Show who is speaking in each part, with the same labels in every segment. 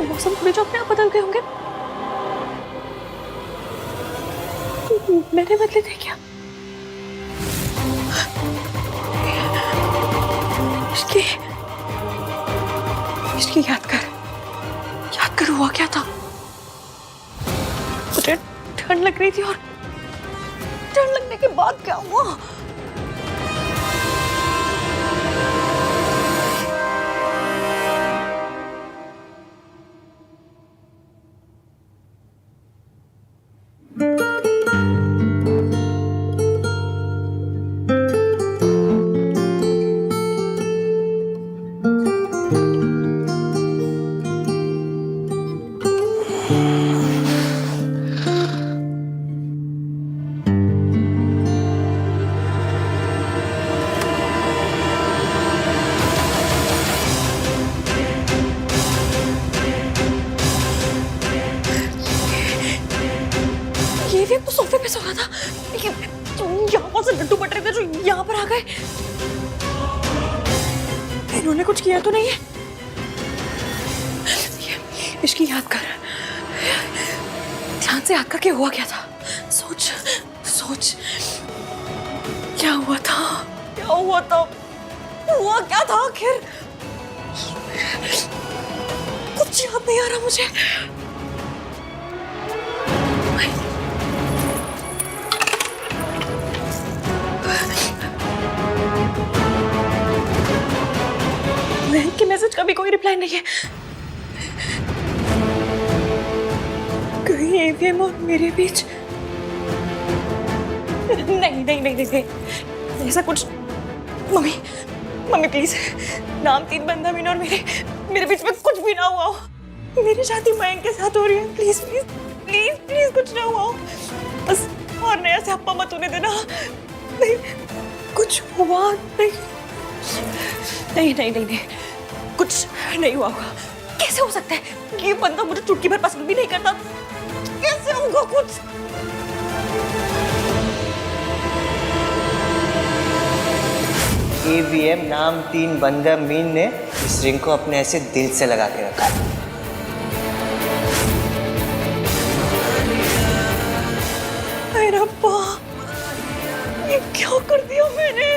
Speaker 1: मौसम थोड़ी जो अपने आप बदल गए होंगे। मैंने बदले थे क्या? इसकी इसकी याद कर हुआ क्या था? मुझे ठंड लग रही थी और ठंड लगने के बाद क्या हुआ? ये तो सोफे पे सो रहा था। यहाँ से लड्डू बट रहे थे जो यहाँ पर आ गए। इन्होंने कुछ किया तो नहीं है? इसकी याद कर, ध्यान से याद करके हुआ क्या था? सोच क्या हुआ था? हुआ क्या था आखिर? कुछ याद नहीं आ रहा मुझे। महक के मैसेज का भी कोई रिप्लाई नहीं है। कहीं एवीएम और मेरे बीच नहीं, ऐसा कुछ। मम्मी प्लीज, नाम 3 बंदा मीन और मेरे बीच में कुछ भी ना हुआ हो। मेरी शादी मयंक के साथ हो रही है। प्लीज कुछ ना हुआ हो बस। और नया से हप्पा मत होने देना। नहीं, कुछ हुआ नहीं। कुछ नहीं हुआ होगा। कैसे हो सकता है? ये बंदा मुझे चुटकी भर पसंद भी नहीं करता। कैसे होगा कुछ?
Speaker 2: एवीएम नाम 3 बंदा मीन ने इस रिंग को अपने ऐसे दिल से लगा के रखा है।
Speaker 1: अरे रब्बा, ये क्या कर दिया मैंने?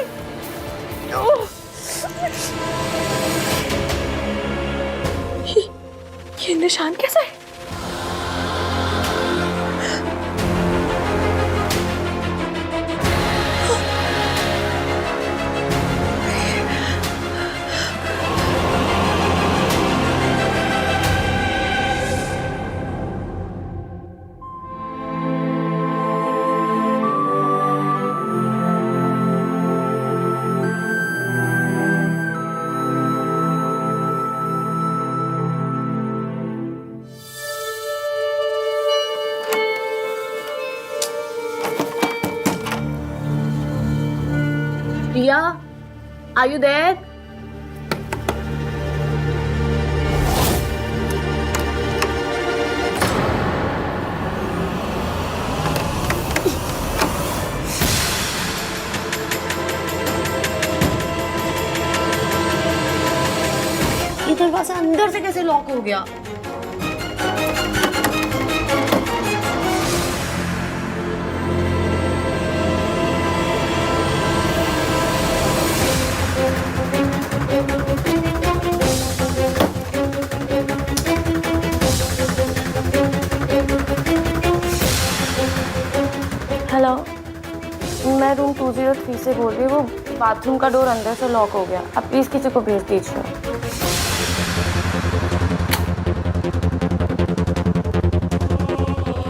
Speaker 1: ये निशान कैसा है?
Speaker 3: Priya, are you there? ये दरवाजा अंदर से कैसे लॉक हो गया? हेलो, मैं रूम 203 से बोल रही हूँ। वो बाथरूम का डोर अंदर से लॉक हो गया। आप प्लीज किसी को भेज दीजिए।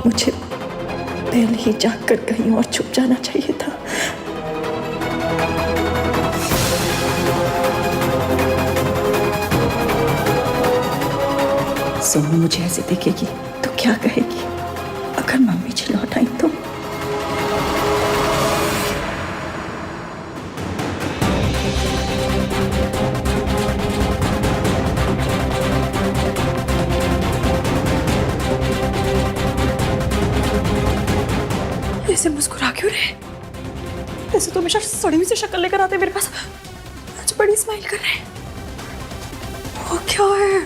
Speaker 1: मुझे पहले ही जाकर कहीं और छुप जाना चाहिए था। सोनू मुझे ऐसे देखेगी तो क्या कहेगी? अगर मम्मी जी लौट आई तो? ऐसे मुस्कुरा क्यों रहे? ऐसे तो हमेशा सड़ी हुई सी शक्ल लेकर आते मेरे पास। आज बड़ी स्माइल कर रहे हैं। वो क्या है?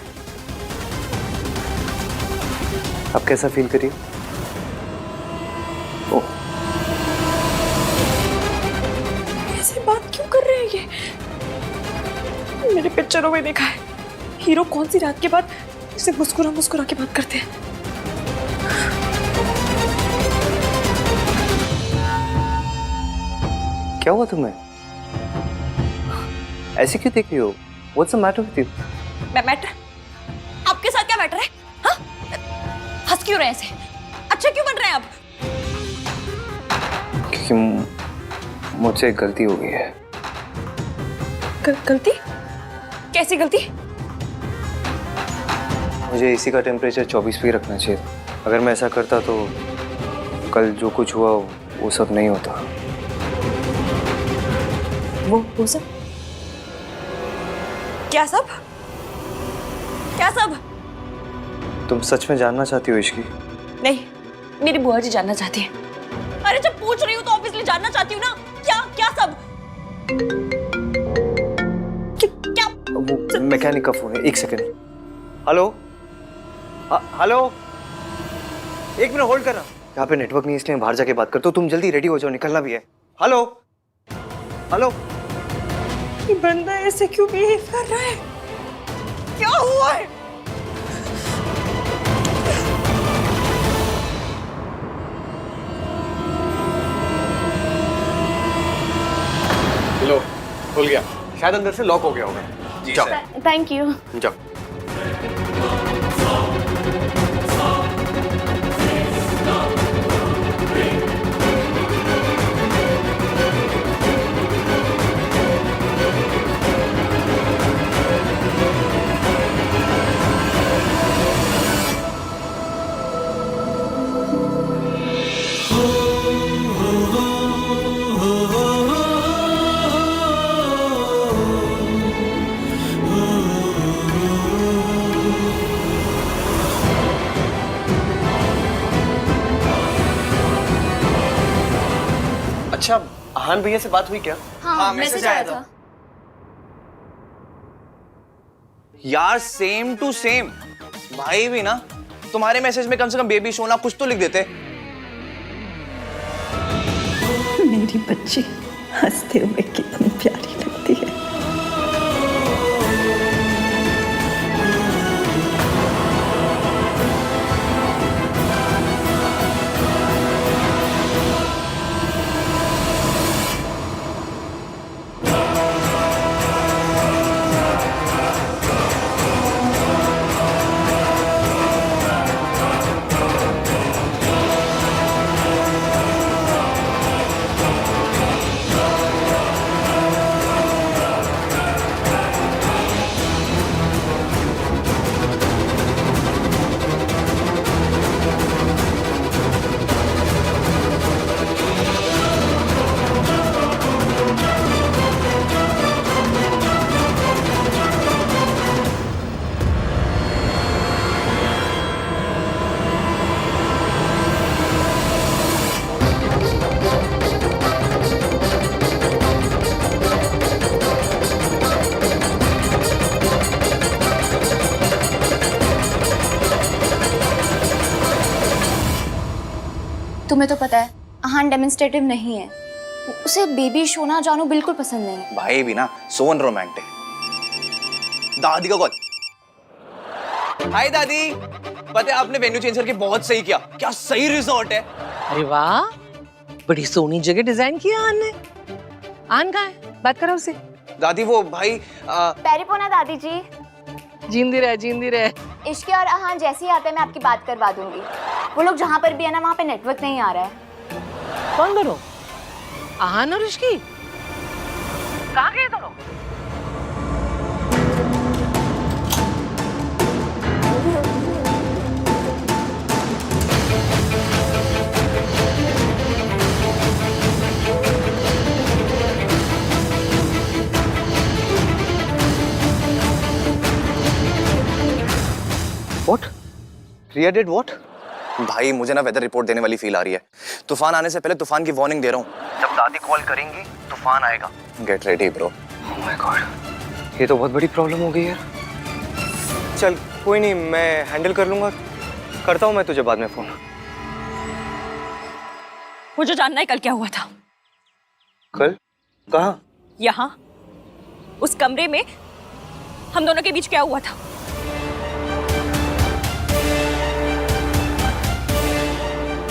Speaker 2: अब कैसा फील करिए? ओह,
Speaker 1: ऐसे बात क्यों कर रहे हैं ये? मेरे पिक्चरों में देखा है हीरो कौन सी रात के बाद इसे मुस्कुरा मुस्कुरा के बात करते हैं।
Speaker 2: क्या हुआ तुम्हें? ऐसे क्यों देख रही हो? What's the matter with you?
Speaker 1: Matter? आपके साथ क्या मैटर है? हाँ? हंस क्यों रहे हैं ऐसे? अच्छा क्यों बन रहे हैं आप?
Speaker 2: क्योंकि मुझसे एक गलती हो गई है।
Speaker 1: गलती? कैसी गलती?
Speaker 2: मुझे एसी का टेम्परेचर 24 पे ही रखना चाहिए। अगर मैं ऐसा करता तो कल जो कुछ हुआ वो सब नहीं होता।
Speaker 1: वो सब? क्या सब? क्या सब?
Speaker 2: तुम सच में जानना चाहती हो इश्की?
Speaker 1: नहीं, मेरी बुआ जी जानना चाहती है। अरे जब पूछ रही हूँ तो ऑब्वियसली जानना चाहती हूँ ना। क्या क्या सब? क्या?
Speaker 2: वो मैकेनिक का फोन है, एक सेकंड। हेलो? हेलो? एक मिनट होल्ड करना। यहाँ पे नेटवर्क नहीं इसलिए बाहर जाके बात करता हूँ। तुम जल्दी रेडी हो जाओ, निकलना भी है। हेलो? हेलो? ये बंदा ऐसे क्यों बिहेव कर रहा है? क्या हुआ है?
Speaker 4: लो, खुल गया।
Speaker 2: शायद अंदर से लॉक हो गया होगा।
Speaker 4: जाओ।
Speaker 3: Thank you.
Speaker 2: जाओ। अच्छा, आहान भैया से बात हुई क्या?
Speaker 3: हाँ, मैसेज आया था।
Speaker 4: यार सेम टू सेम। भाई भी ना तुम्हारे मैसेज में कम से कम बेबी सोना कुछ तो लिख देते।
Speaker 5: मेरी बच्ची हंसते हुए कितनी प्यारी लगती है।
Speaker 6: तुम्हें तो पता है आहान डेमोन्स्ट्रेटिव नहीं है। उसे बेबी सोना जानू बिल्कुल पसंद नहीं है।
Speaker 4: भाई भी ना सो अनरोमांटिक। दादी का कॉल। हाय दादी, पता है आपने वेन्यू चेंज करके बहुत सही किया। क्या सही रिजॉर्ट है।
Speaker 7: अरे वाह, बड़ी सोनी जगह डिजाइन किया आन ने। आन कहाँ है? बात करो उसे।
Speaker 4: दादी वो भाई
Speaker 6: पैरिपोना दादी जी।
Speaker 7: जींदी रहे, जींदी रहे।
Speaker 6: इश्की और आहान जैसे ही आते हैं मैं आपकी बात करवा दूंगी। वो लोग जहाँ पर भी है ना वहाँ पे नेटवर्क नहीं आ रहा है।
Speaker 7: कौन दोनों? आहान और इश्की? कहाँ गए दोनों?
Speaker 2: What? Priya did what?
Speaker 4: भाई मुझे ना वेदर रिपोर्ट देने वाली फील आ रही है। तूफान आने से पहले तूफान की वार्निंग दे रहा हूँ। जब दादी कॉल करेंगी तूफान आएगा। Get ready bro.
Speaker 2: Oh my God, ये तो बहुत बड़ी प्रॉब्लम हो गई यार। चल कोई नहीं, मैं हैंडल कर लूंगा। करता हूँ मैं तुझे बाद में फोन।
Speaker 1: मुझे जानना है कल क्या हुआ था।
Speaker 2: कल? कहाँ?
Speaker 1: यहाँ, उस कमरे में हम दोनों के बीच क्या हुआ था।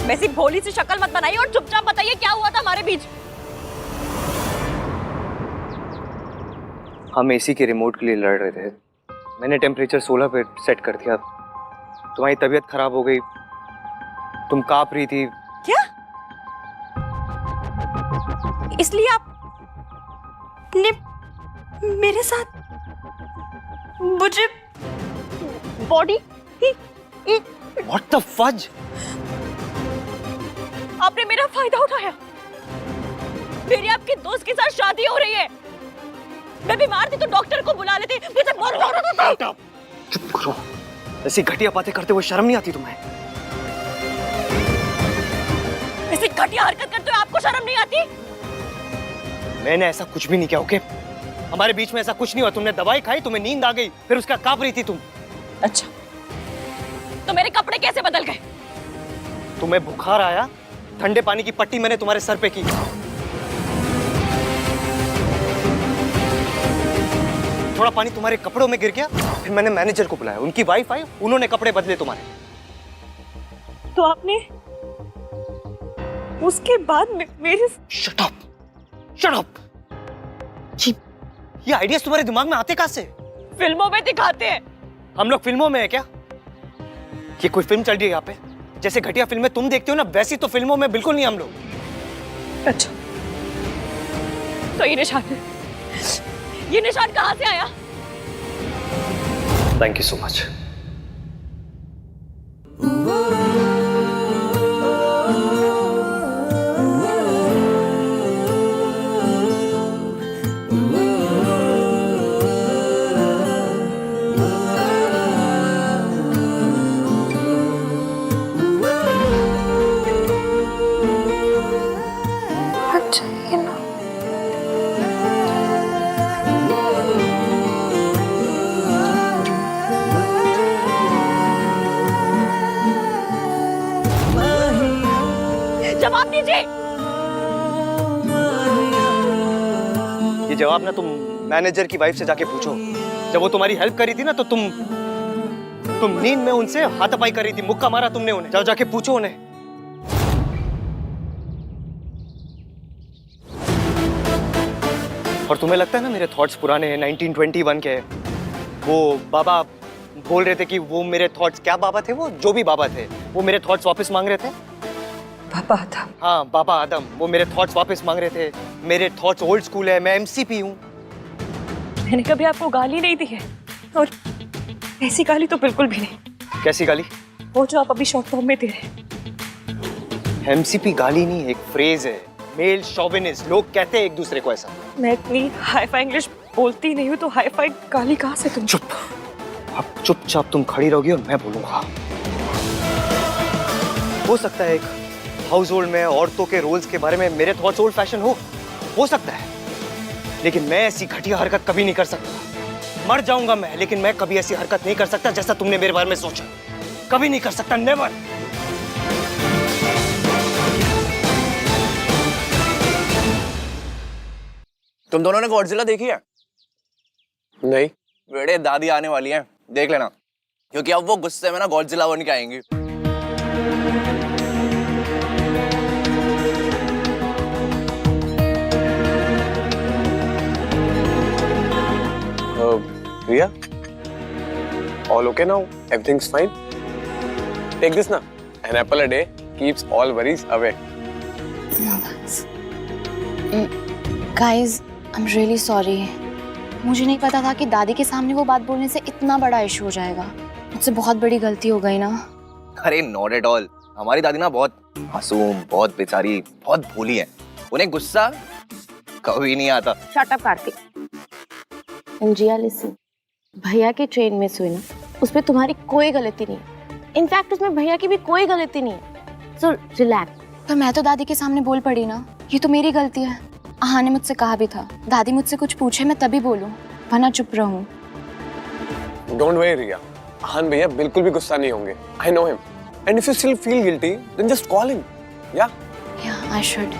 Speaker 1: वैसी भोली सी शक्ल मत बनाइए और चुपचाप बताइए क्या हुआ था हमारे बीच।
Speaker 2: हम एसी के रिमोट के लिए लड़ रहे थे। मैंने टेम्परेचर 16 पे सेट कर दिया। तुम्हारी तबीयत खराब हो गई, तुम कांप रही थी।
Speaker 1: क्या? इसलिए आपने मेरे साथ मुझे बॉडी
Speaker 2: What the fudge?
Speaker 1: आपने मेरा फायदा उठाया। मेरी आपके दोस्त के साथ शादी हो रही है। मैं बीमार थी तो डॉक्टर को बुला लेते। मुझे बहुत हो रहा था।
Speaker 2: चुप करो। ऐसी घटिया बातें करते हुए शर्म नहीं आती तुम्हें?
Speaker 1: ऐसी घटिया हरकत करते हुए आपको शर्म नहीं आती?
Speaker 2: मैंने ऐसा कुछ भी नहीं किया, ओके? हमारे बीच में ऐसा कुछ नहीं हुआ। तुमने दवाई खाई, तुम्हें नींद आ गई, फिर उसका कांप रही थी तुम।
Speaker 1: अच्छा, तो मेरे कपड़े कैसे बदल गए?
Speaker 2: तुम्हें बुखार आया, ठंडे पानी की पट्टी मैंने तुम्हारे सर पे की। थोड़ा पानी तुम्हारे कपड़ों में गिर गया, फिर मैंने मैनेजर को बुलाया, उनकी वाइफ आई, उन्होंने कपड़े बदले तुम्हारे।
Speaker 1: तो आपने उसके बाद मेरे
Speaker 2: शट अप, शट अप। ये आइडियाज तुम्हारे दिमाग में आते कहां से?
Speaker 1: फिल्मों में दिखाते हैं।
Speaker 2: हम लोग फिल्मों में है क्या? ये कोई फिल्म चल रही है यहाँ पे? जैसे घटिया फिल्में तुम देखते हो ना, वैसी तो फिल्मों में बिल्कुल नहीं हम लोग।
Speaker 1: अच्छा, तो ये निशान कहां से आया?
Speaker 2: Thank you so much.
Speaker 3: अच्छा ये ना
Speaker 1: जवाब दीजिए।
Speaker 2: ये जवाब ना तुम मैनेजर की वाइफ से जाके पूछो। जब वो तुम्हारी हेल्प करी थी ना, तो तुम नींद में उनसे हाथापाई कर रही थी, मुक्का मारा तुमने उन्हें। जाओ जाके पूछो उन्हें। और तुम्हें लगता है ना मेरे थॉट्स पुराने हैं, 1921 के हैं। वो बाबा बोल रहे थे कि वो मेरे थॉट्स, क्या बाबा थे वो, जो भी बाबा थे, वो मेरे थॉट्स वापस मांग रहे थे।
Speaker 5: पापा था।
Speaker 2: हाँ, बाबा आदम, वो मेरे थॉट्स वापस मांग रहे थे। मेरे थॉट्स ओल्ड स्कूल है, मैं एमसीपी हूँ।
Speaker 1: मैंने कभी आपको गाली नहीं दी है, और ऐसी गाली तो बिल्कुल भी नहीं।
Speaker 2: कैसी गाली?
Speaker 1: वो जो आप अभी शॉर्ट फॉर्म में दे रहे।
Speaker 2: एमसीपी गाली नहीं, एक फ्रेज है, मेल शोविनिस्ट। लोग कहते हैं एक दूसरे को ऐसा।
Speaker 1: मैं इतनी हाई-फाई इंग्लिश बोलती नहीं हूँ, तो हाई-फाई गाली कहाँ से तुम?
Speaker 2: चुप। अब चुपचाप तुम खड़ी रहोगी और मैं बोलूंगा। हो सकता है एक हाउस होल्ड में औरतों के रोल्स के बारे में मेरे थॉट्स ओल्ड फैशन हो सकता है, लेकिन मैं ऐसी घटिया हरकत कभी नहीं कर सकता। मर जाऊंगा मैं, लेकिन मैं कभी ऐसी हरकत नहीं कर सकता जैसा तुमने मेरे बारे में सोचा। कभी नहीं कर सकता, नेवर।
Speaker 4: तुम दोनों ने गॉडजिला देखी है?
Speaker 8: नहीं।
Speaker 4: बेटे दादी आने वाली है, देख लेना, क्योंकि अब वो गुस्से में ना गॉडजिला बन के आएंगी।
Speaker 8: Riya, all okay now? Everything's fine? Take this now. An apple a day keeps all worries away.
Speaker 6: Guys, I am really sorry. मुझे नहीं पता था कि दादी के सामने वो बात बोलने से इतना बड़ा इशू हो जाएगा। मुझसे बहुत बड़ी गलती हो गई ना।
Speaker 4: अरे नॉट एट ऑल। हमारी दादी ना बहुत मासूम, बहुत बेचारी, बहुत भोली है। उन्हें गुस्सा कभी नहीं आता।
Speaker 3: Shut up Kartik. Jiya listen, भैया की ट्रेन मिस हुई ना, उसमें तुम्हारी कोई गलती नहीं है। इनफैक्ट उसमें भैया की भी कोई गलती नहीं है। So relax.
Speaker 6: पर मैं तो दादी के सामने बोल पड़ी ना, ये तो मेरी गलती है। आहा ने मुझसे कहा भी था, दादी मुझसे कुछ पूछे मैं तभी बोलूं, वरना चुप रहूं।
Speaker 8: Don't worry, Riya. आहान भैया बिल्कुल भी गुस्सा नहीं होंगे। I know him. And if you still feel guilty, then just call him. Yeah?
Speaker 6: Yeah, I should.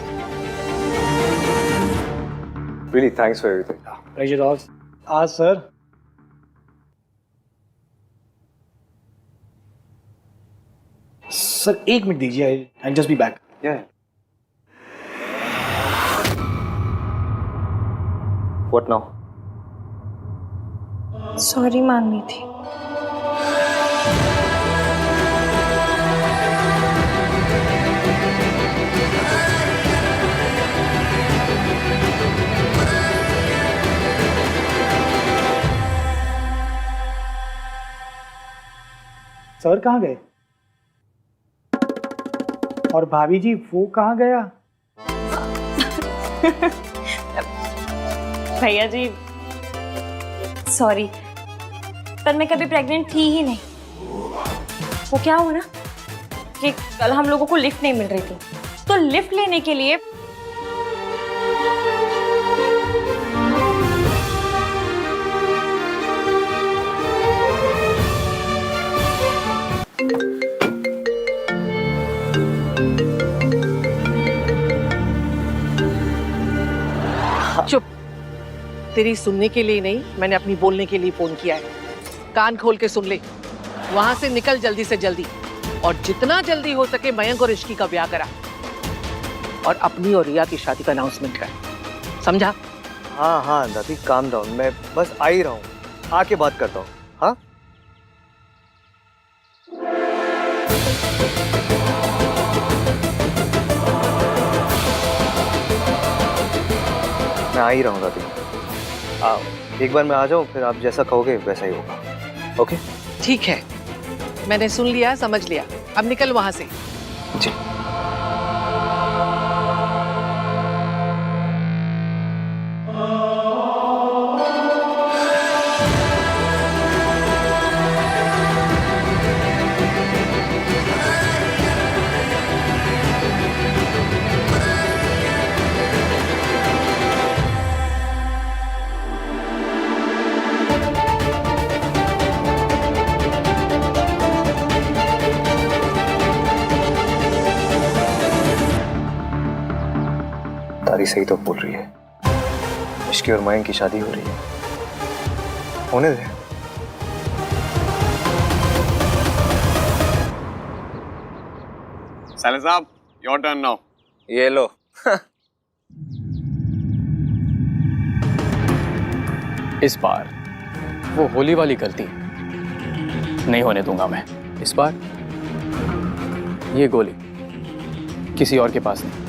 Speaker 2: Really, thanks for everything.
Speaker 9: Pleasure all. Sir. Sir 1 minute दीजिए, I just be back.
Speaker 2: Yeah. What now?
Speaker 1: Sorry मांगनी थी.
Speaker 9: Sir कहाँ गए? और भाभी जी वो कहाँ गया?
Speaker 1: भैया जी सॉरी, पर मैं कभी प्रेग्नेंट थी ही नहीं. वो क्या हुआ ना कि कल हम लोगों को लिफ्ट नहीं मिल रही थी, तो लिफ्ट लेने के लिए
Speaker 7: चुप। तेरी सुनने के लिए नहीं, मैंने अपनी बोलने के लिए फोन किया है. कान खोल के सुन ले. वहां से निकल जल्दी से जल्दी, और जितना जल्दी हो सके मयंक और इश्की का ब्याह करा, और अपनी और रिया की शादी का अनाउंसमेंट कर. समझा?
Speaker 2: हाँ हाँ दादी, काम डाउन. मैं बस आ ही रहा हूँ, आके बात करता हूँ. हाँ मैं आ ही रहा हूँ दादी. एक बार मैं आ जाऊँ, फिर आप जैसा कहोगे वैसा ही होगा. ओके?
Speaker 7: ठीक है, मैंने सुन लिया, समझ लिया. अब निकल वहां से.
Speaker 2: जी. दादी सही तो बोल रही है, इश्की और मयंक की शादी हो रही है. होने दे.
Speaker 8: Salah साहब, your turn now.
Speaker 4: ये लो.
Speaker 10: इस बार वो होली वाली गलती नहीं होने दूंगा मैं. इस बार ये गोली किसी और के पास नहीं,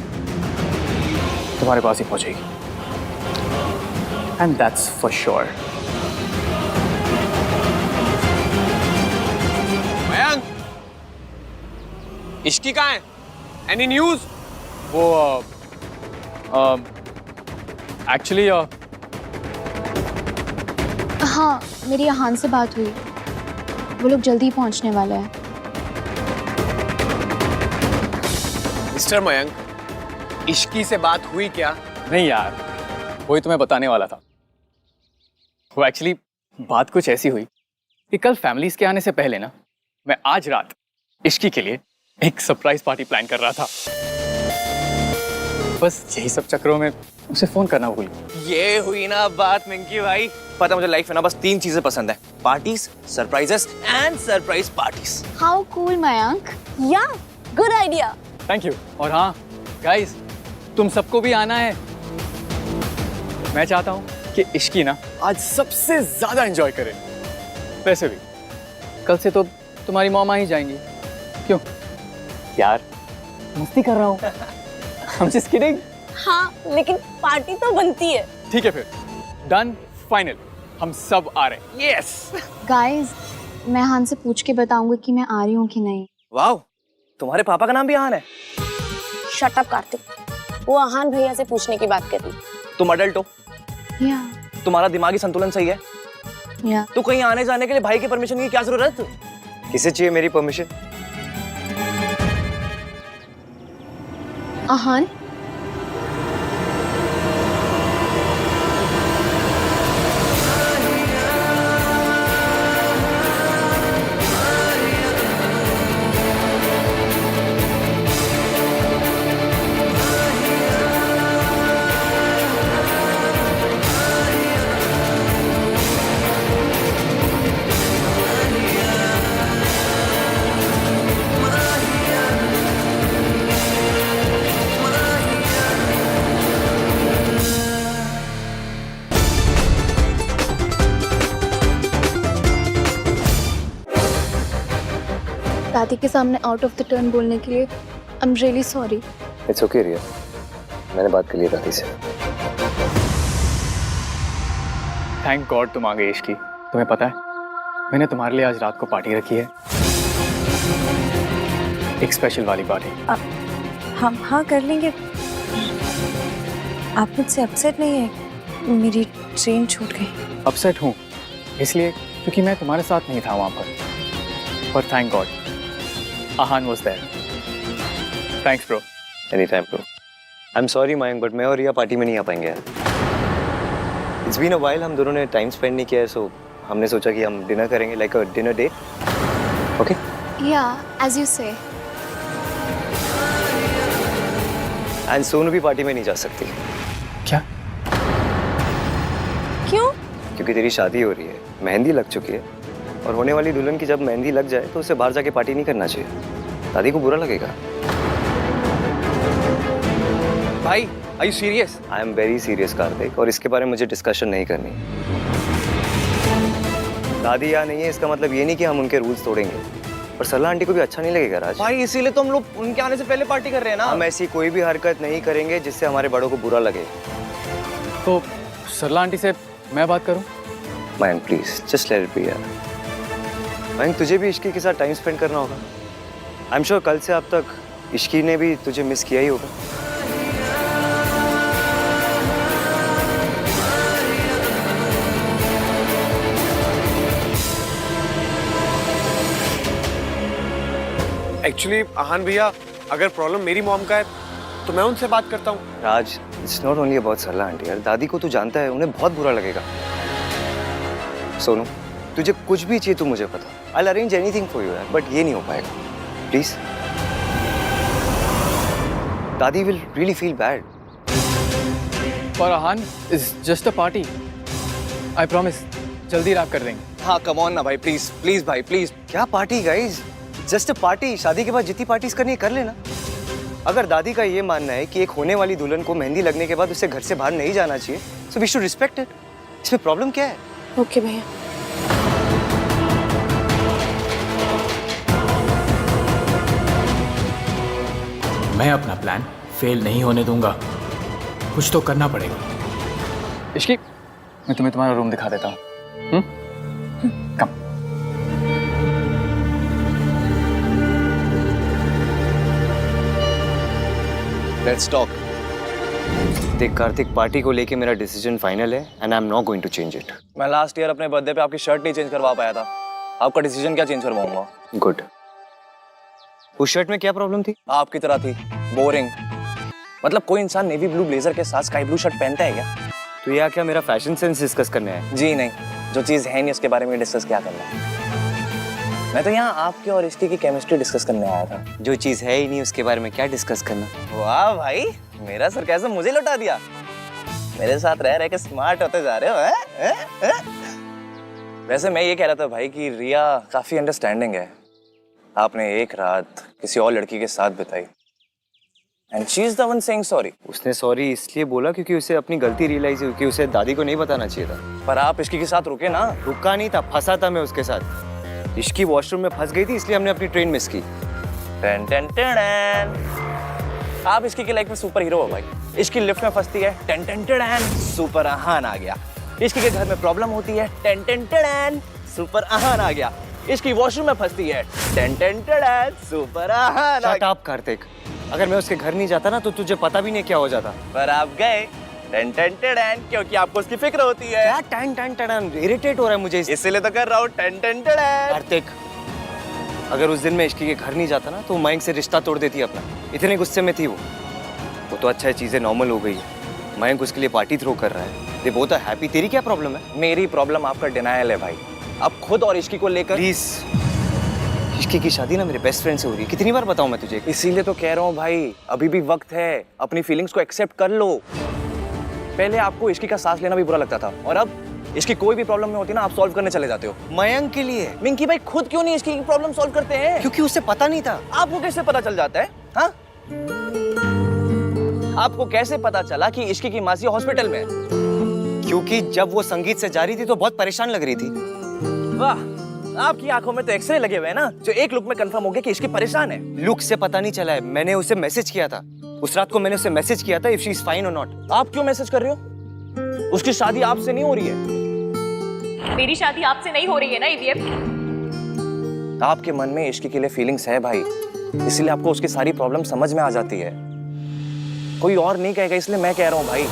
Speaker 10: तुम्हारे पास ही पहुंचेगी. And that's for sure.
Speaker 8: Mayank, Ishki कहाँ है? Any news?
Speaker 10: वो एक्चुअली
Speaker 6: हाँ, मेरी यहान से बात हुई. वो लोग जल्दी पहुंचने वाले हैं.
Speaker 8: मिस्टर मयंक, इश्की से बात हुई क्या?
Speaker 10: नहीं यार, वही तुम्हें बताने वाला था. वो एक्चुअली बात कुछ ऐसी हुई कि कल फैमिलीज के आने से पहले ना, मैं आज रात इश्की के लिए एक सरप्राइज पार्टी प्लान कर रहा था. बस यही सब चक्करों में उसे फोन करना भूल गया.
Speaker 4: ये हुई ना बात मिंकी भाई. पता मुझे लाइफ में ना बस 3 चीजें पसंद है: parties, surprises and surprise parties.
Speaker 6: How cool Mayank.
Speaker 1: या गुड आइडिया.
Speaker 10: Thank you. और हाँ गाइस, तुम सबको भी आना है. मैं चाहता हूँ कि इश्की ना आज सबसे ज्यादा एंजॉय करे. वैसे भी कल से तो तुम्हारी मॉम आ ही जाएंगी. क्यों यार, मस्ती कर रहा हूँ. I'm just kidding.
Speaker 1: हाँ, लेकिन पार्टी तो बनती है.
Speaker 10: ठीक है फिर, डन, फाइनल. हम सब आ रहे हैं. यस.
Speaker 6: गाइस, मैं हान से पूछ के बताऊंगी कि मैं आ रही हूँ कि नहीं.
Speaker 4: वाओ, तुम्हारे पापा का नाम भी आहान है?
Speaker 1: शट अप कार्तिक, वो आहान भैया से पूछने की बात कर रही.
Speaker 4: तुम अडल्ट हो,
Speaker 6: या
Speaker 4: तुम्हारा दिमागी संतुलन सही है.
Speaker 6: या
Speaker 4: तो कहीं आने जाने के लिए भाई की परमिशन की क्या जरूरत?
Speaker 2: किसे चाहिए मेरी परमिशन?
Speaker 6: आहान, दादी के सामने आउट ऑफ द टर्न बोलने के लिए I am really sorry.
Speaker 2: It's okay Riya, मैंने बात कर ली दादी से।
Speaker 10: थैंक गॉड तुम आ गई इश्की। तुम्हें पता है मैंने तुम्हारे लिए आज रात को पार्टी रखी है, एक स्पेशल वाली पार्टी।
Speaker 1: हम हाँ कर लेंगे। आप मुझसे अपसेट नहीं है? मेरी ट्रेन छूट गई।
Speaker 10: अपसेट हूँ इसलिए क्योंकि मैं तुम्हारे साथ नहीं था वहां पर thank God Aahan was there. Thanks bro.
Speaker 2: Any time bro. I am sorry Mayank, but मैं और रिया पार्टी में नहीं आ पाएंगे यार। इट्स बीन अ व्हाइल, हम दोनों ने टाइम स्पेंड नहीं किया है, सो हमने सोचा कि हम डिनर करेंगे, like a dinner date. Okay?
Speaker 6: या as you say.
Speaker 2: And Sonu भी पार्टी में नहीं जा सकती।
Speaker 10: क्या?
Speaker 1: क्यों?
Speaker 2: क्योंकि तेरी शादी हो रही है, मेहंदी लग चुकी है, और होने वाली दुल्हन की जब मेहंदी लग जाए तो उसे बाहर जाके पार्टी नहीं करना चाहिए, दादी को बुरा लगेगा।
Speaker 4: भाई are you serious?
Speaker 2: I am very serious Kartik, और इसके बारे में मुझे डिस्कशन नहीं करनी। दादी यहाँ नहीं है इसका मतलब ये नहीं कि हम उनके रूल्स तोड़ेंगे, पर सरला आंटी को भी अच्छा नहीं लगेगा राज।
Speaker 4: भाई इसीलिए तो हम लोग उनके आने से पहले पार्टी कर रहे हैं ना।
Speaker 2: हम ऐसी कोई भी हरकत नहीं करेंगे जिससे हमारे बड़ों को बुरा लगे।
Speaker 10: तो सरला आंटी से मैं बात करूं?
Speaker 2: Mayank please just let it be यार। मयंक तुझे भी इश्की के साथ टाइम स्पेंड करना होगा। आई एम श्योर कल से अब तक इश्की ने भी तुझे मिस किया ही होगा।
Speaker 8: एक्चुअली आहान भैया, अगर प्रॉब्लम मेरी मॉम का है तो मैं उनसे बात करता हूँ।
Speaker 2: Raj, it's not only about Sarla aunty यार, दादी को तू जानता है, उन्हें बहुत बुरा लगेगा। सोनू तुझे कुछ भी चाहिए तो मुझे पता, I will arrange anything for you यार, बट ये नहीं हो पाएगा प्लीज। दादी विल रियली फील बैड।
Speaker 10: और Aahan is just a party, I promise जल्दी रैप कर देंगे।
Speaker 4: हाँ कम ऑन ना भाई, प्लीज प्लीज भाई प्लीज।
Speaker 2: क्या party guys, just a party. शादी के बाद जितनी पार्टीज करनी है कर लेना। अगर दादी का ये मानना है कि एक होने वाली दुल्हन को मेहंदी लगने के बाद उसे घर से बाहर नहीं जाना चाहिए, so we should respect it. इसमें प्रॉब्लम क्या है?
Speaker 3: ओके भैया।
Speaker 11: मैं अपना प्लान फेल नहीं होने दूंगा, कुछ तो करना पड़ेगा।
Speaker 10: इश्की मैं तुम्हें तुम्हारा रूम दिखा देता हूँ। कम।
Speaker 4: Let's talk.
Speaker 2: देख कार्तिक, पार्टी को लेके मेरा डिसीजन फाइनल है and I am not going to change it.
Speaker 4: मैं लास्ट ईयर अपने बर्थडे पे आपकी शर्ट नहीं चेंज करवा पाया था, आपका डिसीजन क्या चेंज करवाऊंगा?
Speaker 2: गुड। उस शर्ट में क्या प्रॉब्लम थी?
Speaker 4: आपकी तरह थी, बोरिंग। मतलब कोई इंसान नेवी ब्लू ब्लेजर के साथ स्काई ब्लू शर्ट पहनता है क्या?
Speaker 2: तो यहाँ क्या मेरा फैशन सेंस डिस्कस करने आया?
Speaker 4: जी नहीं, जो चीज है नहीं उसके बारे में डिस्कस क्या करना है। मैं तो यहाँ आपके और इसकी की केमिस्ट्री डिस्कस करने आया था।
Speaker 2: जो चीज है ही नहीं उसके बारे में क्या डिस्कस करना?
Speaker 4: वाह भाई, मेरा सरकाज़म मुझे लौटा दिया। मेरे साथ रह के स्मार्ट होते जा रहे हो हैं? वैसे मैं ये कह रहा था भाई कि रिया काफी अंडरस्टैंडिंग है। आपने एक रात किसी और लड़की के साथ बिताई and she is the one saying sorry.
Speaker 2: उसने सॉरी इसलिए बोला क्योंकि उसे अपनी गलती रियलाइज हुई कि उसे दादी को नहीं बताना चाहिए था।
Speaker 4: पर आप इसकी के साथ रुके ना।
Speaker 2: रुका नहीं था, फंसा था मैं उसके साथ। इश्की वॉशरूम में फंस गई थी इसलिए हमने अपनी ट्रेन मिस की।
Speaker 4: टन टन टन। आप इसकी की लाइफ में सुपर हीरो हो भाई। इसकी लिफ्ट में फंसती है, टन टन टन, सुपर आहान आ गया। इसकी के घर में प्रॉब्लम होती है, टन टन टन, सुपर आहान आ गया। इसकी वॉशरूम में फंसती है, टन टन टन, सुपर आहान आ
Speaker 2: शट अप कार्तिक, अगर मैं उसके घर नहीं जाता ना तो तुझे पता भी नहीं क्या हो जाता।
Speaker 4: पर आप गए, टन टन टन, क्योंकि आपको उसकी फिक्र होती है।
Speaker 2: क्या टन टन टन? इरिटेट हो रहा है मुझे
Speaker 4: इसीलिए तो कर रहा हूँ, टन टन टन।
Speaker 2: कार्तिक, अगर उस दिन मैं इश्की के घर नहीं जाता ना तो मयंक से रिश्ता तोड़ देती अपना। इतने गुस्से में थी वो तो अच्छा है, चीजें नॉर्मल हो गई है। मयंक उसके लिए पार्टी थ्रो कर रहा है, दे बोथ आर हैप्पी। तेरी क्या प्रॉब्लम है?
Speaker 4: मेरी प्रॉब्लम आपका डिनायल है भाई। आप खुद और इश्की को लेकर
Speaker 2: प्लीज, इश्की की शादी ना मेरे बेस्ट फ्रेंड से हो रही है, कितनी बार बताऊं मैं तुझे?
Speaker 4: इसीलिए तो कह रहा हूँ भाई, अभी भी वक्त है, अपनी फीलिंग्स को एक्सेप्ट कर लो। पहले आपको इश्की का सांस लेना भी बुरा लगता था और अब इसकी कोई भी प्रॉब्लम में होती है ना, आप सॉल्व करने चले जाते हो।
Speaker 2: मयंक के लिए।
Speaker 4: मिंकी भाई खुद क्यों नहीं इसकी प्रॉब्लम सॉल्व करते हैं?
Speaker 2: क्योंकि उसे पता नहीं था।
Speaker 4: आपको कैसे पता चल जाता है? हाँ, आपको कैसे पता चला कि इश्की की मासी हॉस्पिटल में है?
Speaker 2: क्योंकि जब वो संगीत से जा रही थी तो बहुत परेशान लग रही थी।
Speaker 4: वाह, आपकी आंखों में तो एक्सरे लगे हुए हैं ना, जो एक लुक में कंफर्म हो गया कि इश्की परेशान है।
Speaker 2: लुक से पता नहीं चला है, मैंने उसे मैसेज किया था। उस रात को मैंने उसे मैसेज किया था इफ शी इज फाइन और नॉट।
Speaker 4: आप क्यों मैसेज कर रहे हो? उसकी शादी आपसे नहीं हो रही है।
Speaker 1: मेरी शादी आपसे नहीं हो रही है ना ईवीएम।
Speaker 4: आपके मन में इश्की के लिए फीलिंग्स है भाई, इसलिए आपको उसकी सारी प्रॉब्लम समझ में आ जाती है। कोई और नहीं कहेगा, इसलिए मैं कह रहा हूँ भाई।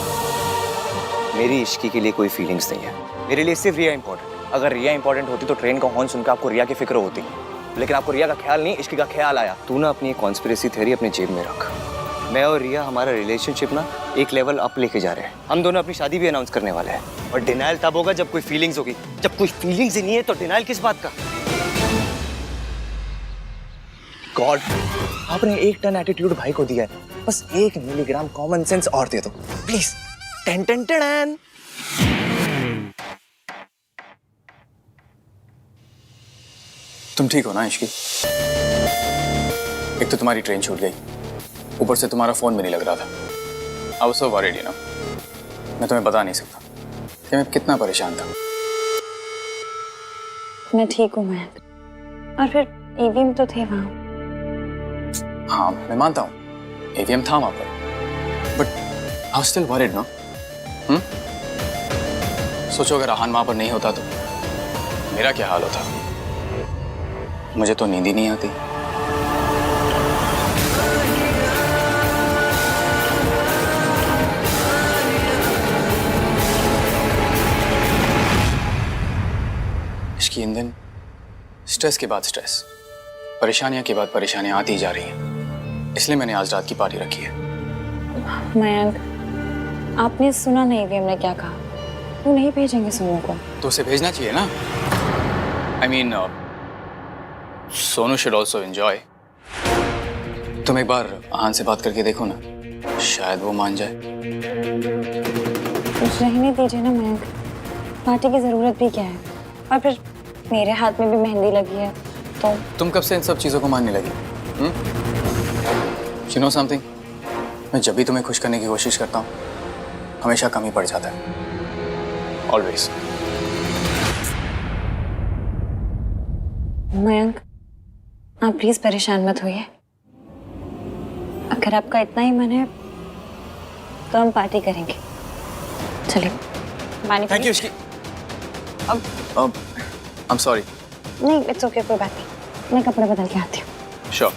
Speaker 2: मेरी इश्की के लिए कोई फीलिंग्स नहीं है, मेरे लिए सिर्फ रिया इंपॉर्टेंट।
Speaker 4: अगर रिया इंपॉर्टेंट होती तो ट्रेन का हॉर्न सुनकर आपको रिया की फिक्र होती, लेकिन आपको रिया का ख्याल नहीं, इश्की का ख्याल आया।
Speaker 2: तू ना अपनी कॉन्स्पिरेसी थ्योरी अपनी जेब में रख। मैं और रिया हमारा रिलेशनशिप ना एक लेवल अप लेके जा रहे हैं। हम दोनों अपनी शादी भी अनाउंस करने वाले हैं। और डिनाइल तब होगा जब कोई फीलिंग्स होगी। जब कोई फीलिंग्स ही नहीं है तो डिनाइल किस बात का?
Speaker 4: गॉड, आपने 1 टन एटीट्यूड भाई को दिया है, बस 1 मिलीग्राम कॉमन सेंस और दे दो प्लीज। Ten ten ten.
Speaker 11: तुम ठीक हो ना इश्की? एक तो तुम्हारी ट्रेन छूट गई, ऊपर से तुम्हारा फोन भी नहीं लग रहा था। I was so worried, you know. मैं तुम्हें बता नहीं सकता कि मैं कितना परेशान था।
Speaker 6: मैं ठीक हूँ मयंक, और फिर ईवीएम तो थे वहाँ।
Speaker 11: हाँ मैं मानता हूँ एवीएम था वहां पर, but I was still worried ना। सोचो अगर आहान वहां पर नहीं होता तो मेरा क्या हाल होता। मुझे तो नींद ही नहीं आती। इसकी इन दिन स्ट्रेस के बाद स्ट्रेस, परेशानियां के बाद परेशानियां आती जा रही हैं, इसलिए मैंने आज रात की पार्टी रखी है।
Speaker 6: मयंक, आपने सुना नहीं ईवीएम ने क्या कहा? वो नहीं भेजेंगे सोनू को।
Speaker 11: तो उसे भेजना चाहिए ना। I mean Sonu should also enjoy. तुम एक बार आहान से बात करके देखो ना, शायद वो मान जाए।
Speaker 6: रहने दीजिए ना मयंक, पार्टी की जरूरत भी क्या है? और फिर मेरे हाथ में भी मेहंदी लगी है तो।
Speaker 11: तुम कब से इन सब चीजों को मानने लगी? You know something? मैं जब भी तुम्हें खुश करने की कोशिश करता हूँ हमेशा कमी पड़ जाता है। Always.
Speaker 6: मयंक, आप प्लीज परेशान मत होइए। अगर आपका इतना ही मन है तो हम पार्टी करेंगे। चलिए पानी।
Speaker 11: Thank you, Ishki. I'm sorry.
Speaker 6: नहीं, इट्स ओके, कोई बात नहीं। मैं कपड़े बदल के आती हूँ।
Speaker 11: Sure.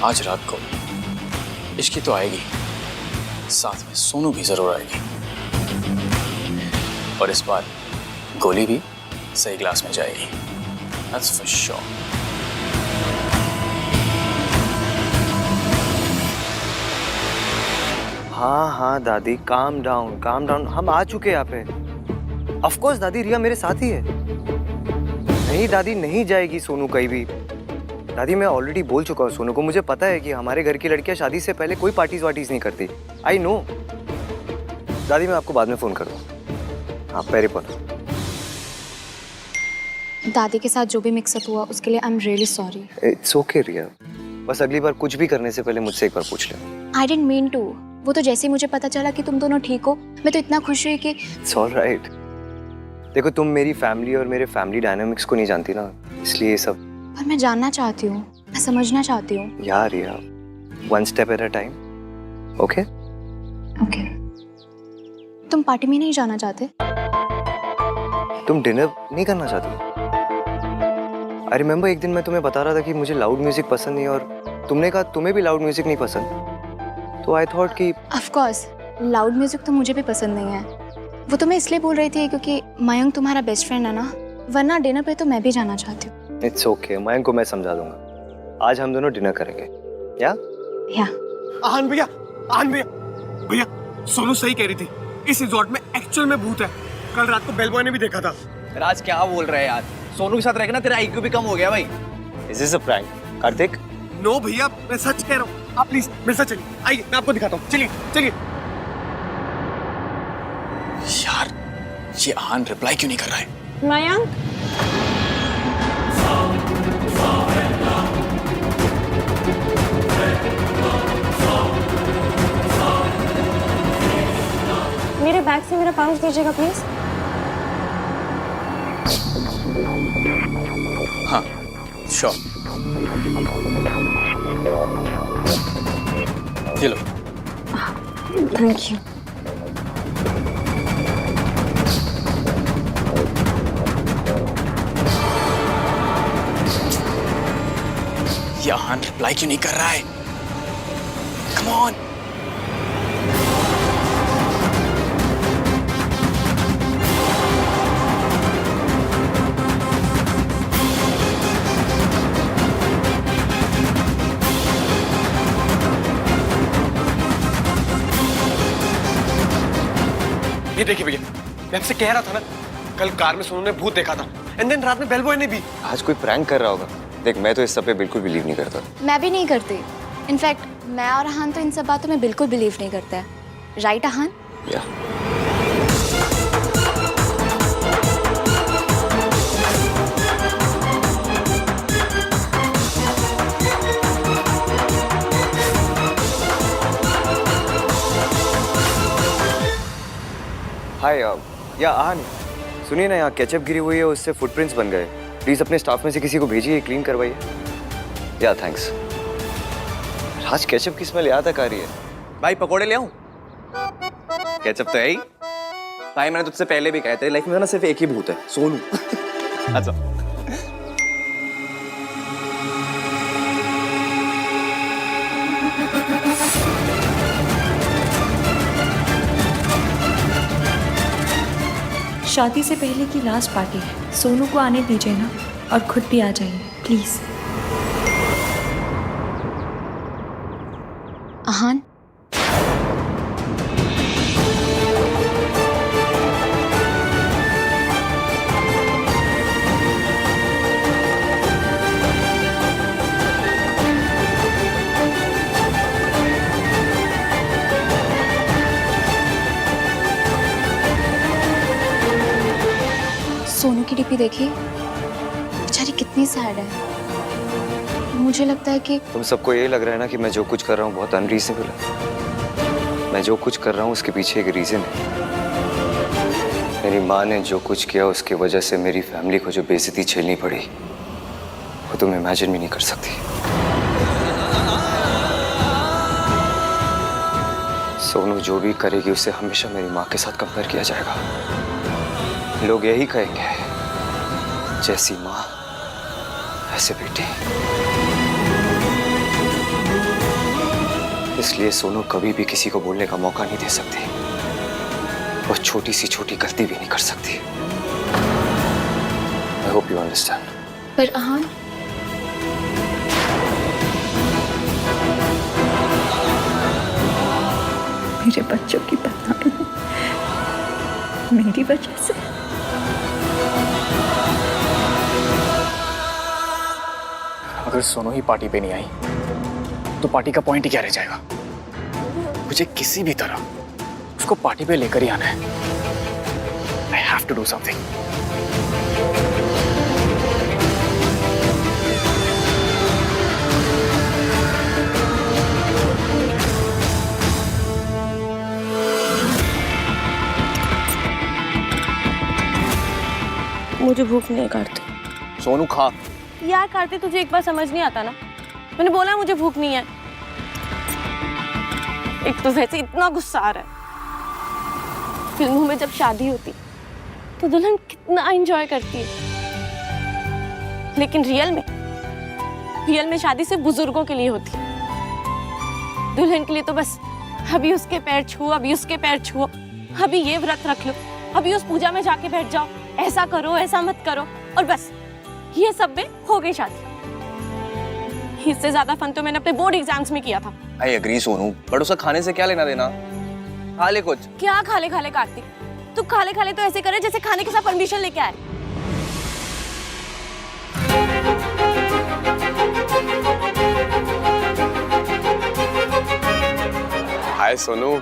Speaker 11: आज रात को इश्की तो आएगी, साथ में सोनू भी जरूर आएगी, और इस बार गोली भी सही ग्लास में जाएगी। That's for sure.
Speaker 2: हाँ दादी, काम डाउन काम डाउन। हम आ चुके हैं यहाँ पे। ऑफ कोर्स दादी, रिया मेरे साथ ही है। नहीं दादी, नहीं जाएगी सोनू कहीं भी। दादी मैं ऑलरेडी बोल चुका हूँ सोनू को, मुझे पता है कि हमारे घर की लड़कियां शादी से पहले कोई पार्टीज वार्टीज नहीं करती। I know. दादी मैं आपको बाद में फोन करूँगा। आप पैरे पर।
Speaker 6: दादी के साथ जो भी मिक्सअप हुआ उसके लिए I am really sorry.
Speaker 2: It's okay Riya, बस अगली बार कुछ भी करने से पहले मुझसे एक बार पूछ ले।
Speaker 6: I didn't mean to. वो तो जैसे ही मुझे पता चला कि तुम दोनों ठीक हो, मैं तो इतना खुश हुई कि।
Speaker 2: It's alright. देखो तुम मेरी फैमिली और मेरे फैमिली डायनामिक्स को नहीं जानती ना, इसलिए ये सब।
Speaker 6: पर मैं जानना चाहती हूँ, मैं समझना चाहती हूँ।
Speaker 2: यार यार, one step at a time. Okay
Speaker 6: okay. तुम पार्टी में नहीं जाना चाहते?
Speaker 2: तुम डिनर नहीं करना चाहती? आई रिमेम्बर एक दिन मैं तुम्हें बता रहा था कि मुझे लाउड म्यूजिक पसंद नहीं, और तुमने कहा तुम्हें भी लाउड म्यूजिक नहीं पसंद। तो आई थॉट कि
Speaker 6: ऑफ कोर्स लाउड म्यूजिक तो मुझे भी पसंद नहीं है। वो तो मैं इसलिए बोल रही थी क्योंकि मयंक तुम्हारा बेस्ट फ्रेंड है ना, वरना डिनर पे तो मैं भी जाना चाहती हूँ।
Speaker 2: इट्स ओके, मयंक को मैं समझा दूंगा। आज हम दोनों डिनर करेंगे। या
Speaker 8: आहान भैया, भैया सोनू सही कह रही थी, इस रिजॉर्ट में एक्चुअल में भूत है। कल रात को बेल बॉय ने भी देखा था।
Speaker 4: राज क्या बोल रहे हैं यार? सोनू के साथ रहकर ना तेरा IQ भी कम हो गया भाई।
Speaker 2: Is this a prank Kartik?
Speaker 8: No भैया, मैं सच कह रहा हूँ। आप प्लीज मेरे साथ चलिए, आइए मैं आपको दिखाता हूँ। चलिए चलिए।
Speaker 11: यार ये आहान रिप्लाई क्यों नहीं कर रहा है?
Speaker 6: मयंक,
Speaker 1: मेरा पाउच दीजिएगा प्लीज।
Speaker 11: हाँ श्योर, ये लो।
Speaker 1: Thank you.
Speaker 11: ये आहान रिप्लाई क्यों नहीं कर रहा है? Come on.
Speaker 8: ये देखिए भैया, मैं आपसे कह रहा था ना, कल कार में सोनू ने भूत देखा था, एंड देन रात में बेल बॉय ने भी।
Speaker 2: आज कोई प्रैंक कर रहा होगा। देख, मैं तो इस सब पे बिल्कुल बिलीव नहीं करता।
Speaker 6: मैं भी नहीं करती। इनफैक्ट मैं और आहान तो इन सब बातों में बिल्कुल बिलीव नहीं करते हैं। राइट आहान?
Speaker 2: या हाय या आहान, सुनिए ना, यहाँ केचप गिरी हुई है, उससे फुटप्रिंट्स बन गए। प्लीज अपने स्टाफ में से किसी को भेजिए, क्लीन करवाइए। या थैंक्स। आज केचप की स्मेल यहाँ तक आ रही है।
Speaker 4: भाई पकोड़े ले आऊं? केचप तो है ही। भाई मैंने तुझसे पहले भी कहा, तेरी लाइफ में ना सिर्फ एक ही भूत है, सोनू। अच्छा।
Speaker 5: शादी से पहले की लास्ट पार्टी है, सोनू को आने दीजिए ना, और खुद भी आ जाइए प्लीज।
Speaker 6: आहान, सोनू की डीपी देखी, बेचारी कितनी सैड है। मुझे लगता है कि
Speaker 2: तुम सबको ये लग रहा है ना कि मैं जो कुछ कर रहा हूँ बहुत अनरीजनेबल है। मैं जो कुछ कर रहा हूँ उसके पीछे एक रीजन है। मेरी माँ ने जो कुछ किया उसकी वजह से मेरी फैमिली को जो बेइज्जती झेलनी पड़ी, वो तुम इमेजिन भी नहीं कर सकती। सोनू जो भी करेगी उसे हमेशा मेरी माँ के साथ कंपेयर किया जाएगा। लोग यही कहेंगे, जैसी माँ ऐसे बेटी। इसलिए सोनू कभी भी किसी को बोलने का मौका नहीं दे सकती, और छोटी सी छोटी गलती भी नहीं कर सकती। I hope you understand.
Speaker 6: पर आहान,
Speaker 5: मेरे बच्चों की बदनामी मेरी वजह से।
Speaker 11: अगर सोनू ही पार्टी पे नहीं आई तो पार्टी का पॉइंट ही क्या रह जाएगा? मुझे किसी भी तरह उसको पार्टी पे लेकर ही आना है। I have to do something.
Speaker 3: मुझे भूख नहीं है कार्तिक।
Speaker 4: सोनू खा।
Speaker 3: यार कार्तिक, तुझे एक बार समझ नहीं आता ना, मैंने बोला मुझे भूख नहीं है। एक तो वैसे इतना गुस्सा आ रहा है। फिल्मों में जब शादी होती तो दुल्हन कितना एंजॉय करती है, लेकिन रियल में शादी सिर्फ बुजुर्गों के लिए होती है। दुल्हन के लिए तो बस अभी उसके पैर छुओ, अभी उसके पैर छुओ, अभी ये व्रत रख लो, अभी उस पूजा में जाके बैठ जाओ, ऐसा करो ऐसा मत करो, और बस ये सब में हो गई शादी। इससे ज्यादा फन तो मैंने अपने बोर्ड एग्जाम्स में किया था।
Speaker 4: आई एग्री सोनू, बट उसका खाने से क्या लेना देना? खा ले कुछ।
Speaker 3: क्या खाले खाले कार्तिक, तू खाले खाले तो ऐसे करे जैसे खाने के साथ परमिशन लेके आए।
Speaker 8: हाय सोनू,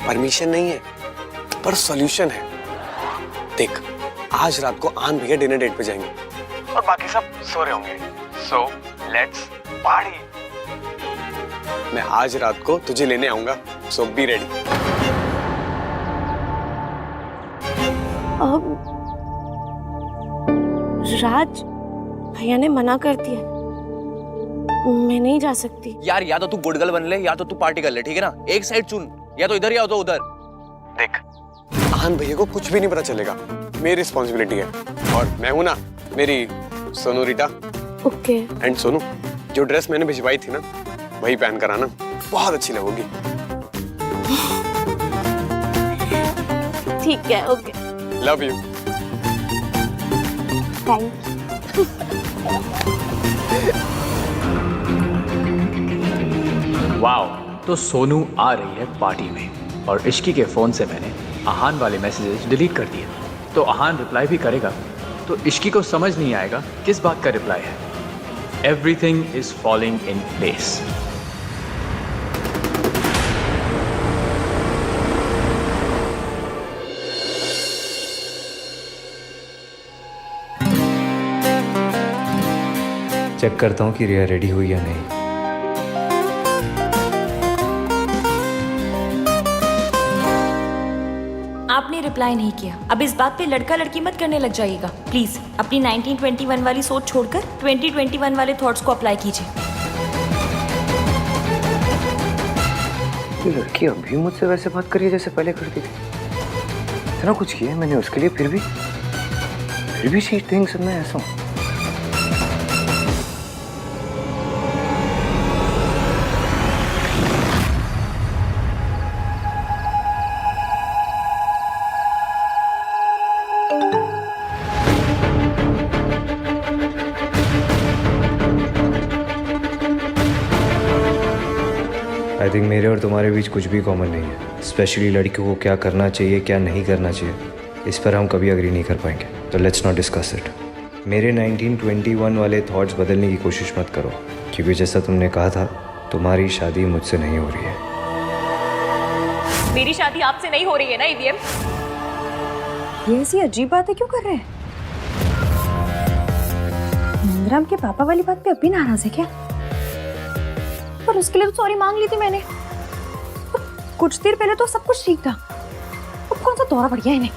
Speaker 8: परमिशन नहीं है पर सॉल्यूशन है। देख, आज रात को आन भैया डिनर डेट पे जाएंगे और बाकी सब सो रहे होंगे। So let's party. मैं आज रात को तुझे लेने आऊंगा, सो बी रेडी।
Speaker 3: राज भैया ने मना कर दिया, मैं नहीं जा सकती।
Speaker 4: यार या तो तू गुड गर्ल बन ले या तो तू पार्टी कर ले, ठीक है ना? एक साइड चुन, या तो इधर या तो उधर।
Speaker 8: देख, आहान भैया को कुछ भी नहीं पता चलेगा, मेरी रिस्पॉन्सिबिलिटी है। और मैं हूं ना, मेरी सोनू रीटा।
Speaker 3: ओके।
Speaker 8: एंड सोनू, जो ड्रेस मैंने भिजवाई थी ना, वही पहन कर आना, बहुत अच्छी लगोगी।
Speaker 3: ठीक है, okay.
Speaker 8: Love you.
Speaker 3: Thank
Speaker 11: wow, तो सोनू आ रही है पार्टी में और इश्की के फोन से मैंने आहान वाले मैसेजेस डिलीट कर दिए। तो आहान रिप्लाई भी करेगा तो इश्की को समझ नहीं आएगा किस बात का रिप्लाई है। Everything is falling in place.
Speaker 2: Check करता हूँ कि रिया रेडी हुई या नहीं।
Speaker 5: आपने रिप्लाई नहीं किया। अब इस बात पे लड़का लड़की मत करने लग जाइएगा प्लीज। अपनी 1921 वाली सोच छोड़कर 2021 वाले थॉट्स को अप्लाई कीजिए।
Speaker 2: ये लड़की अभी मुझसे वैसे बात करी है जैसे पहले करती थी। इतना कुछ किया है मैंने उसके लिए, फिर भी शी थिंक्स मैं ऐसा हूँ। आई थिंक मेरे और तुम्हारे बीच कुछ भी कॉमन नहीं है, स्पेशली लड़कियों को क्या करना चाहिए क्या नहीं करना चाहिए, इस पर हम कभी अग्री नहीं कर पाएंगे। तो लेट्स नॉट डिस्कस इट। मेरे 1921 वाले थॉट्स बदलने की कोशिश मत करो, क्योंकि जैसा तुमने कहा था तुम्हारी शादी मुझसे नहीं हो रही है।
Speaker 1: मेरी शादी आपसे नहीं हो रही है ना ईवीएम?
Speaker 5: ये ऐसी अजीब बातें क्यों कर रहे हैं? नंदराम के पापा वाली बात पे अभी नाराज है क्या? पर उसके लिए तो सॉरी मांग ली थी मैंने। कुछ देर पहले तो सब कुछ ठीक था, अब कौन सा दौरा पड़ गया इन्हें?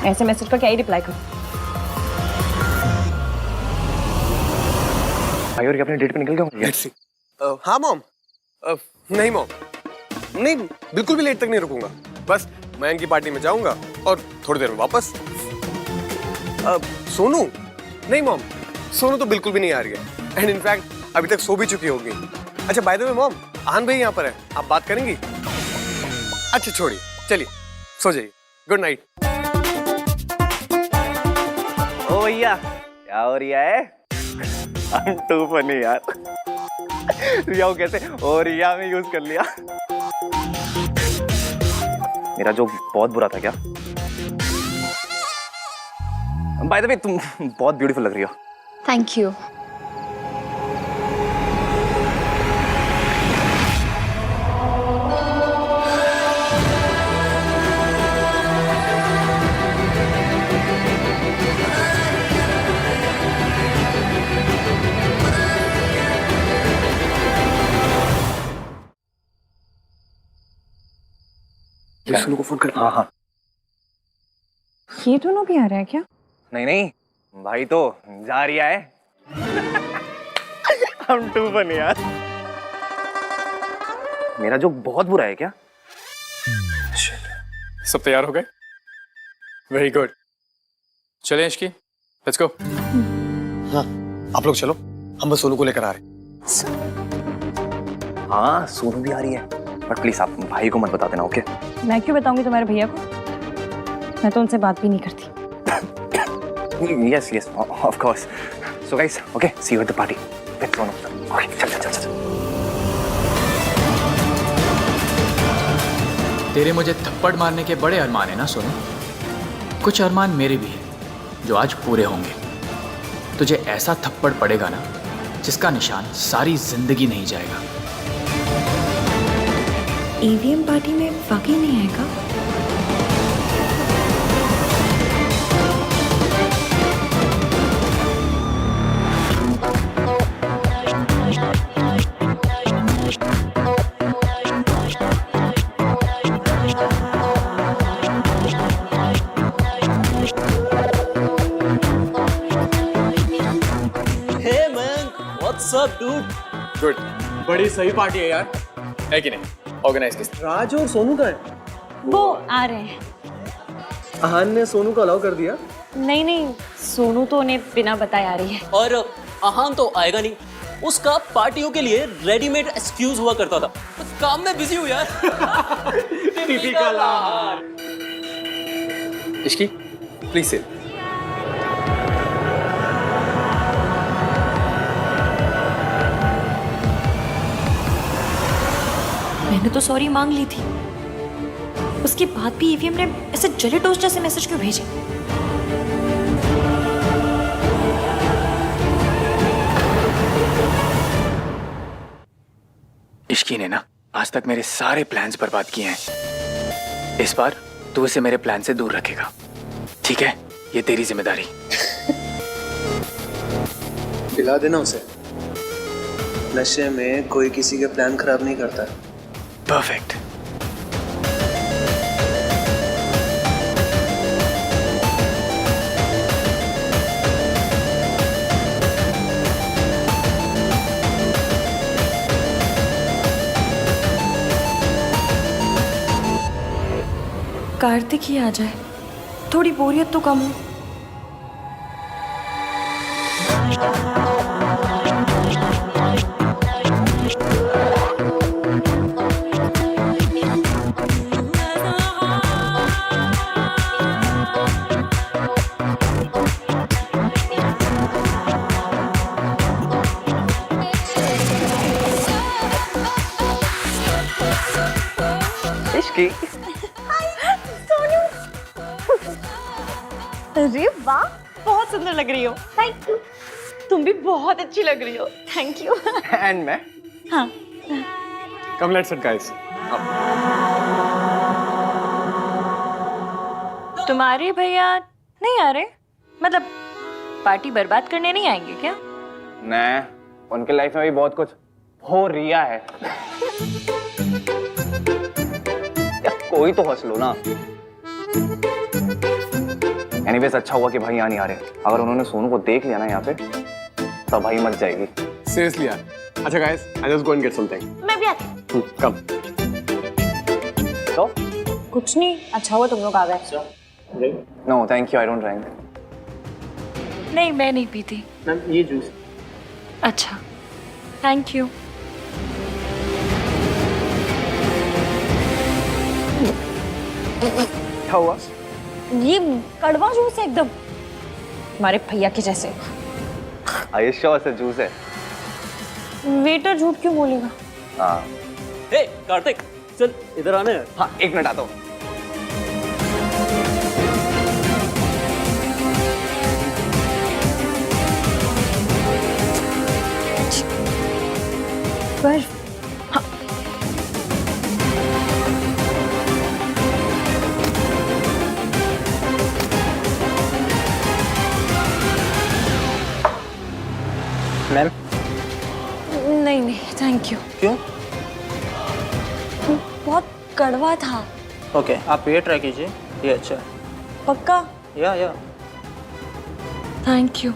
Speaker 5: ऐसे मैसेज का क्या ही रिप्लाई करूं?
Speaker 2: भाई और अपने डेट पे निकल गया हूँ।
Speaker 8: हाँ मॉम। नहीं मॉम, नहीं बिल्कुल भी लेट तक नहीं रुकूंगा। बस मयंक की पार्टी में जाऊंगा और थोड़ी देर में वापस। सोनू? नहीं मॉम, सोनू तो बिल्कुल भी नहीं आ रही है। एंड इनफैक्ट अभी तक सो भी चुकी होगी। अच्छा बाय द वे मॉम, आहान भाई यहाँ पर है, आप बात करेंगी? अच्छा छोड़िए, चलिए सो जाइए। Good night.
Speaker 4: ओ भैया, क्या हो रिया है? टू फनी यार। रिया को कैसे ओ रिया में यूज कर लिया। मेरा जोक बहुत बुरा था क्या? बाय द वे तुम बहुत ब्यूटीफुल लग रही हो।
Speaker 6: Thank you.
Speaker 8: सोनू को फोन कर।
Speaker 4: हाँ हाँ।
Speaker 5: ये दोनों भी आ रहे हैं क्या?
Speaker 4: नहीं नहीं, भाई तो जा रिया है। हम टू फनी यार। मेरा जोक बहुत बुरा है क्या?
Speaker 11: सब तैयार हो गए? Very good. चले इश्की, लेट्स गो।
Speaker 8: हाँ आप लोग चलो, हम बस सोनू को लेकर आ रहे हैं।
Speaker 4: हाँ सोनू भी आ रही है, बट प्लीज आप भाई को मत बता देना, ओके?
Speaker 5: मैं क्यों बताऊंगी तुम्हारे भैया को? मैं तो उनसे बात भी नहीं करती।
Speaker 4: Yes, of course. So guys, okay, see you at the party. Let's go. Okay, चल.
Speaker 11: तेरे मुझे थप्पड़ मारने के बड़े अरमान है ना सोनू? कुछ अरमान मेरे भी हैं जो आज पूरे होंगे। तुझे ऐसा थप्पड़ पड़ेगा ना जिसका निशान सारी जिंदगी नहीं जाएगा।
Speaker 5: ईवीएम पार्टी में वाकई नहीं आएगा?
Speaker 12: Up dude?
Speaker 11: गुड, बड़ी सही पार्टी है यार, है कि नहीं? ऑर्गेनाइज किस
Speaker 8: राज और सोनू का है?
Speaker 3: वो आ रहे हैं।
Speaker 8: अहान ने सोनू को अलाउ कर दिया?
Speaker 3: नहीं नहीं, सोनू तो उन्हें बिना बताए आ रही है।
Speaker 12: और अहान तो आएगा नहीं, उसका पार्टियों के लिए रेडीमेड एक्सक्यूज हुआ करता था। तो काम में बिजी हूँ यार।
Speaker 8: Typical Ahaan.
Speaker 11: Ishqi, please sit.
Speaker 5: मैंने तो सॉरी मांग ली थी, उसके बाद भी ईवीएम ने ऐसे जले टोस्ट जैसे मैसेज क्यों भेजे?
Speaker 11: इश्की ने ना आज तक मेरे सारे प्लान्स बर्बाद किए हैं। इस बार तू इसे मेरे प्लान से दूर रखेगा, ठीक है? ये तेरी जिम्मेदारी।
Speaker 8: दिला देना उसे, नशे में कोई किसी के प्लान खराब नहीं करता।
Speaker 11: परफेक्ट।
Speaker 5: कार्तिक ही आ जाए, थोड़ी बोरियत तो कम हो।
Speaker 2: इश्की,
Speaker 3: अरे वाह, बहुत सुंदर लग रही हो। Thank you. तुम भी बहुत अच्छी लग रही हो। Thank you.
Speaker 2: एंड मैं?
Speaker 3: हाँ।
Speaker 8: Come let's it guys.
Speaker 5: तुम्हारे भैया नहीं आ रहे? मतलब पार्टी बर्बाद करने नहीं आएंगे क्या?
Speaker 4: नहीं, उनके लाइफ में भी बहुत कुछ हो रिया है। या कोई तो हंस लो ना। एनीवेज अच्छा हुआ कि भाई यहाँ नहीं आ रहे। अगर उन्होंने सोनू को देख लिया ना यहाँ पे, तो भाई मच जाएगी।
Speaker 8: सीरियसली यार। अच्छा guys, I just go and get something.
Speaker 3: मैं भी आती।
Speaker 8: कम।
Speaker 4: तो
Speaker 3: कुछ नहीं, अच्छा हुआ तुम लोग आ गए।
Speaker 4: No thank you, I don't drink.
Speaker 5: नहीं, मैं नहीं पीती।
Speaker 8: मैम ये जूस।
Speaker 5: अच्छा, थैंक यू।
Speaker 2: क्या हुआ?
Speaker 3: ये कड़वा जूस है एकदम, हमारे भैया के जैसे।
Speaker 4: आयुष्या से जूस है।
Speaker 3: वेटर झूठ क्यों बोलेगा?
Speaker 4: हाँ।
Speaker 12: हे कार्तिक, चल इधर आने।
Speaker 4: हाँ, एक मिनट आता हूँ।
Speaker 5: पर
Speaker 12: मैम।
Speaker 3: नहीं नहीं, थैंक यू।
Speaker 12: क्यों?
Speaker 3: बहुत कड़वा था।
Speaker 12: ओके, आप ये ट्राई कीजिए, ये अच्छा है।
Speaker 3: पक्का?
Speaker 12: Yeah
Speaker 5: thank you.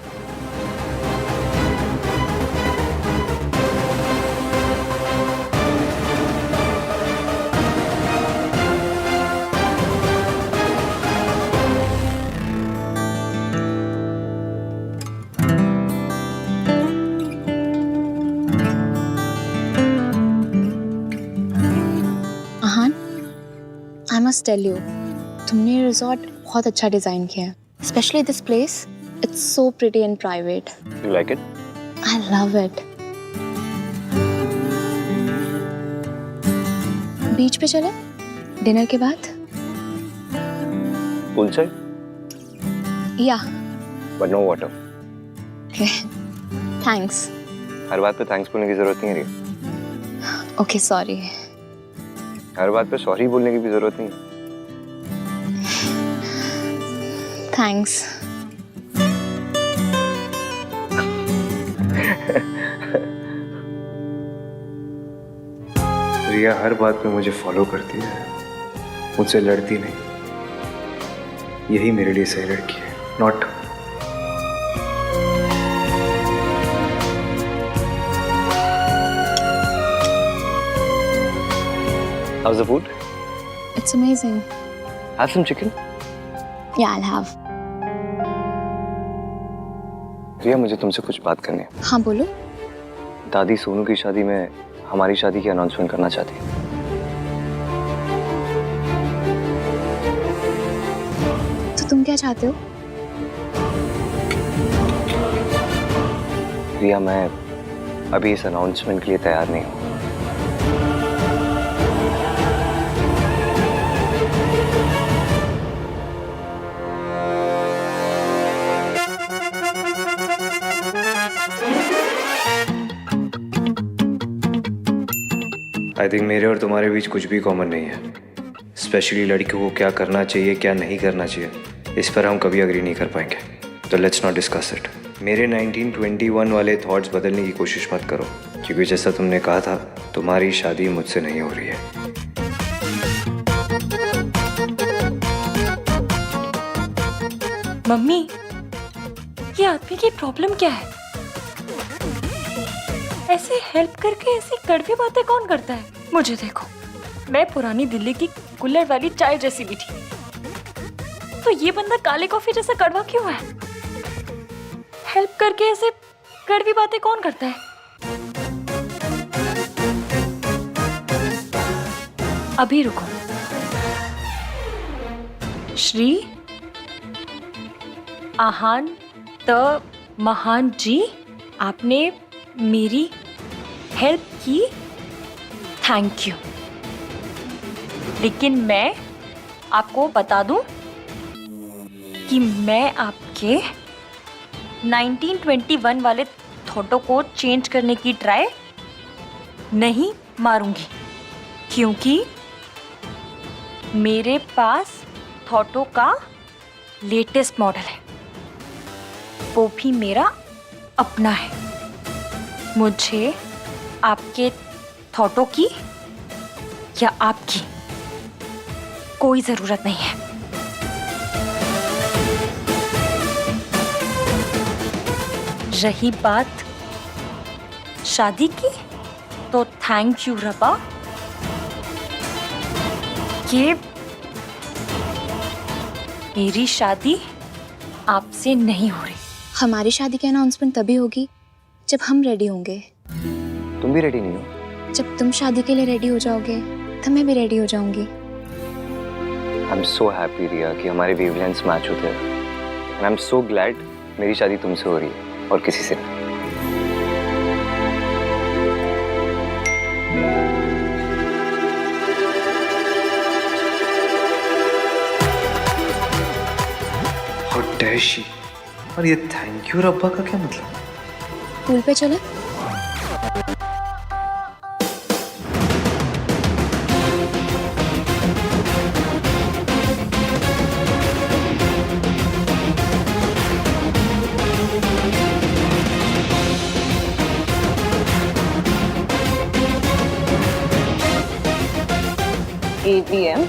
Speaker 6: I must tell you, तुमने रिजॉर्ट बहुत अच्छा डिजाइन किया है, specially this place. It's so pretty and private.
Speaker 4: You like it?
Speaker 6: I love it. Beach पे चले डिनर के बाद?
Speaker 4: पूल चाय?
Speaker 6: Yeah
Speaker 4: but no water.
Speaker 6: Thanks.
Speaker 4: हर बात पे थैंक्स बोलने की जरूरत नहीं है रिया।
Speaker 6: Okay sorry.
Speaker 4: हर बात पे सॉरी बोलने की भी जरूरत नहीं।
Speaker 6: थैंक्स।
Speaker 2: रिया हर बात में मुझे फॉलो करती है, मुझसे लड़ती नहीं। यही मेरे लिए सही लड़की है, not How's the food?
Speaker 6: It's amazing.
Speaker 2: Have some chicken.
Speaker 6: Yeah, I'll have.
Speaker 2: रिया, मुझे तुमसे कुछ बात करनी है।
Speaker 6: हाँ बोलो।
Speaker 2: दादी सोनू की शादी में हमारी शादी की अनाउंसमेंट करना चाहती है।
Speaker 6: तो तुम क्या चाहते हो?
Speaker 2: रिया, मैं अभी इस अनाउंसमेंट के लिए तैयार नहीं हूँ। आई थिंक मेरे और तुम्हारे बीच कुछ भी कॉमन नहीं है। स्पेशली लड़कियों को क्या करना चाहिए, क्या नहीं करना चाहिए, इस पर हम कभी अग्री नहीं कर पाएंगे। तो लेट्स नॉट डिस्कस इट। मेरे 1921 वाले थॉट्स बदलने की कोशिश मत करो, क्योंकि जैसा तुमने कहा था, तुम्हारी शादी मुझसे नहीं हो रही है।
Speaker 1: मम्मी, ये आदमी की प्रॉब्लम क्या है? ऐसे हेल्प करके ऐसी कड़वी बातें कौन करता है? मुझे देखो, मैं पुरानी दिल्ली की कुल्हड़ वाली चाय जैसी भी थी, तो ये बंदा काले कॉफी जैसा कड़वा क्यों है? हेल्प करके ऐसे कड़वी बातें कौन करता है? अभी रुको। श्री आहान त महान जी, आपने मेरी हेल्प की, थैंक यू। लेकिन मैं आपको बता दूं कि मैं आपके 1921 वाले थॉटों को चेंज करने की ट्राई नहीं मारूंगी, क्योंकि मेरे पास थॉटो का लेटेस्ट मॉडल है, वो भी मेरा अपना है। मुझे आपके थॉटों की या आपकी कोई जरूरत नहीं है। रही बात शादी की, तो थैंक यू रबा, कि मेरी शादी आपसे नहीं हो रही।
Speaker 6: हमारी शादी की अनाउंसमेंट तभी होगी जब हम रेडी होंगे।
Speaker 2: तुम भी रेडी नहीं हो?
Speaker 6: जब तुम शादी के लिए रेडी हो जाओगे, तब मैं भी रेडी हो जाऊंगी।
Speaker 2: आई एम सो हैप्पी रिया कि हमारे वेवलेंथ्स मैच होते हैं, and I am so glad मेरी शादी तुमसे हो रही है और किसी से नहीं। How dare she? और ये थैंक यू रब्बा का क्या मतलब?
Speaker 6: पूल पे चले?
Speaker 3: ATM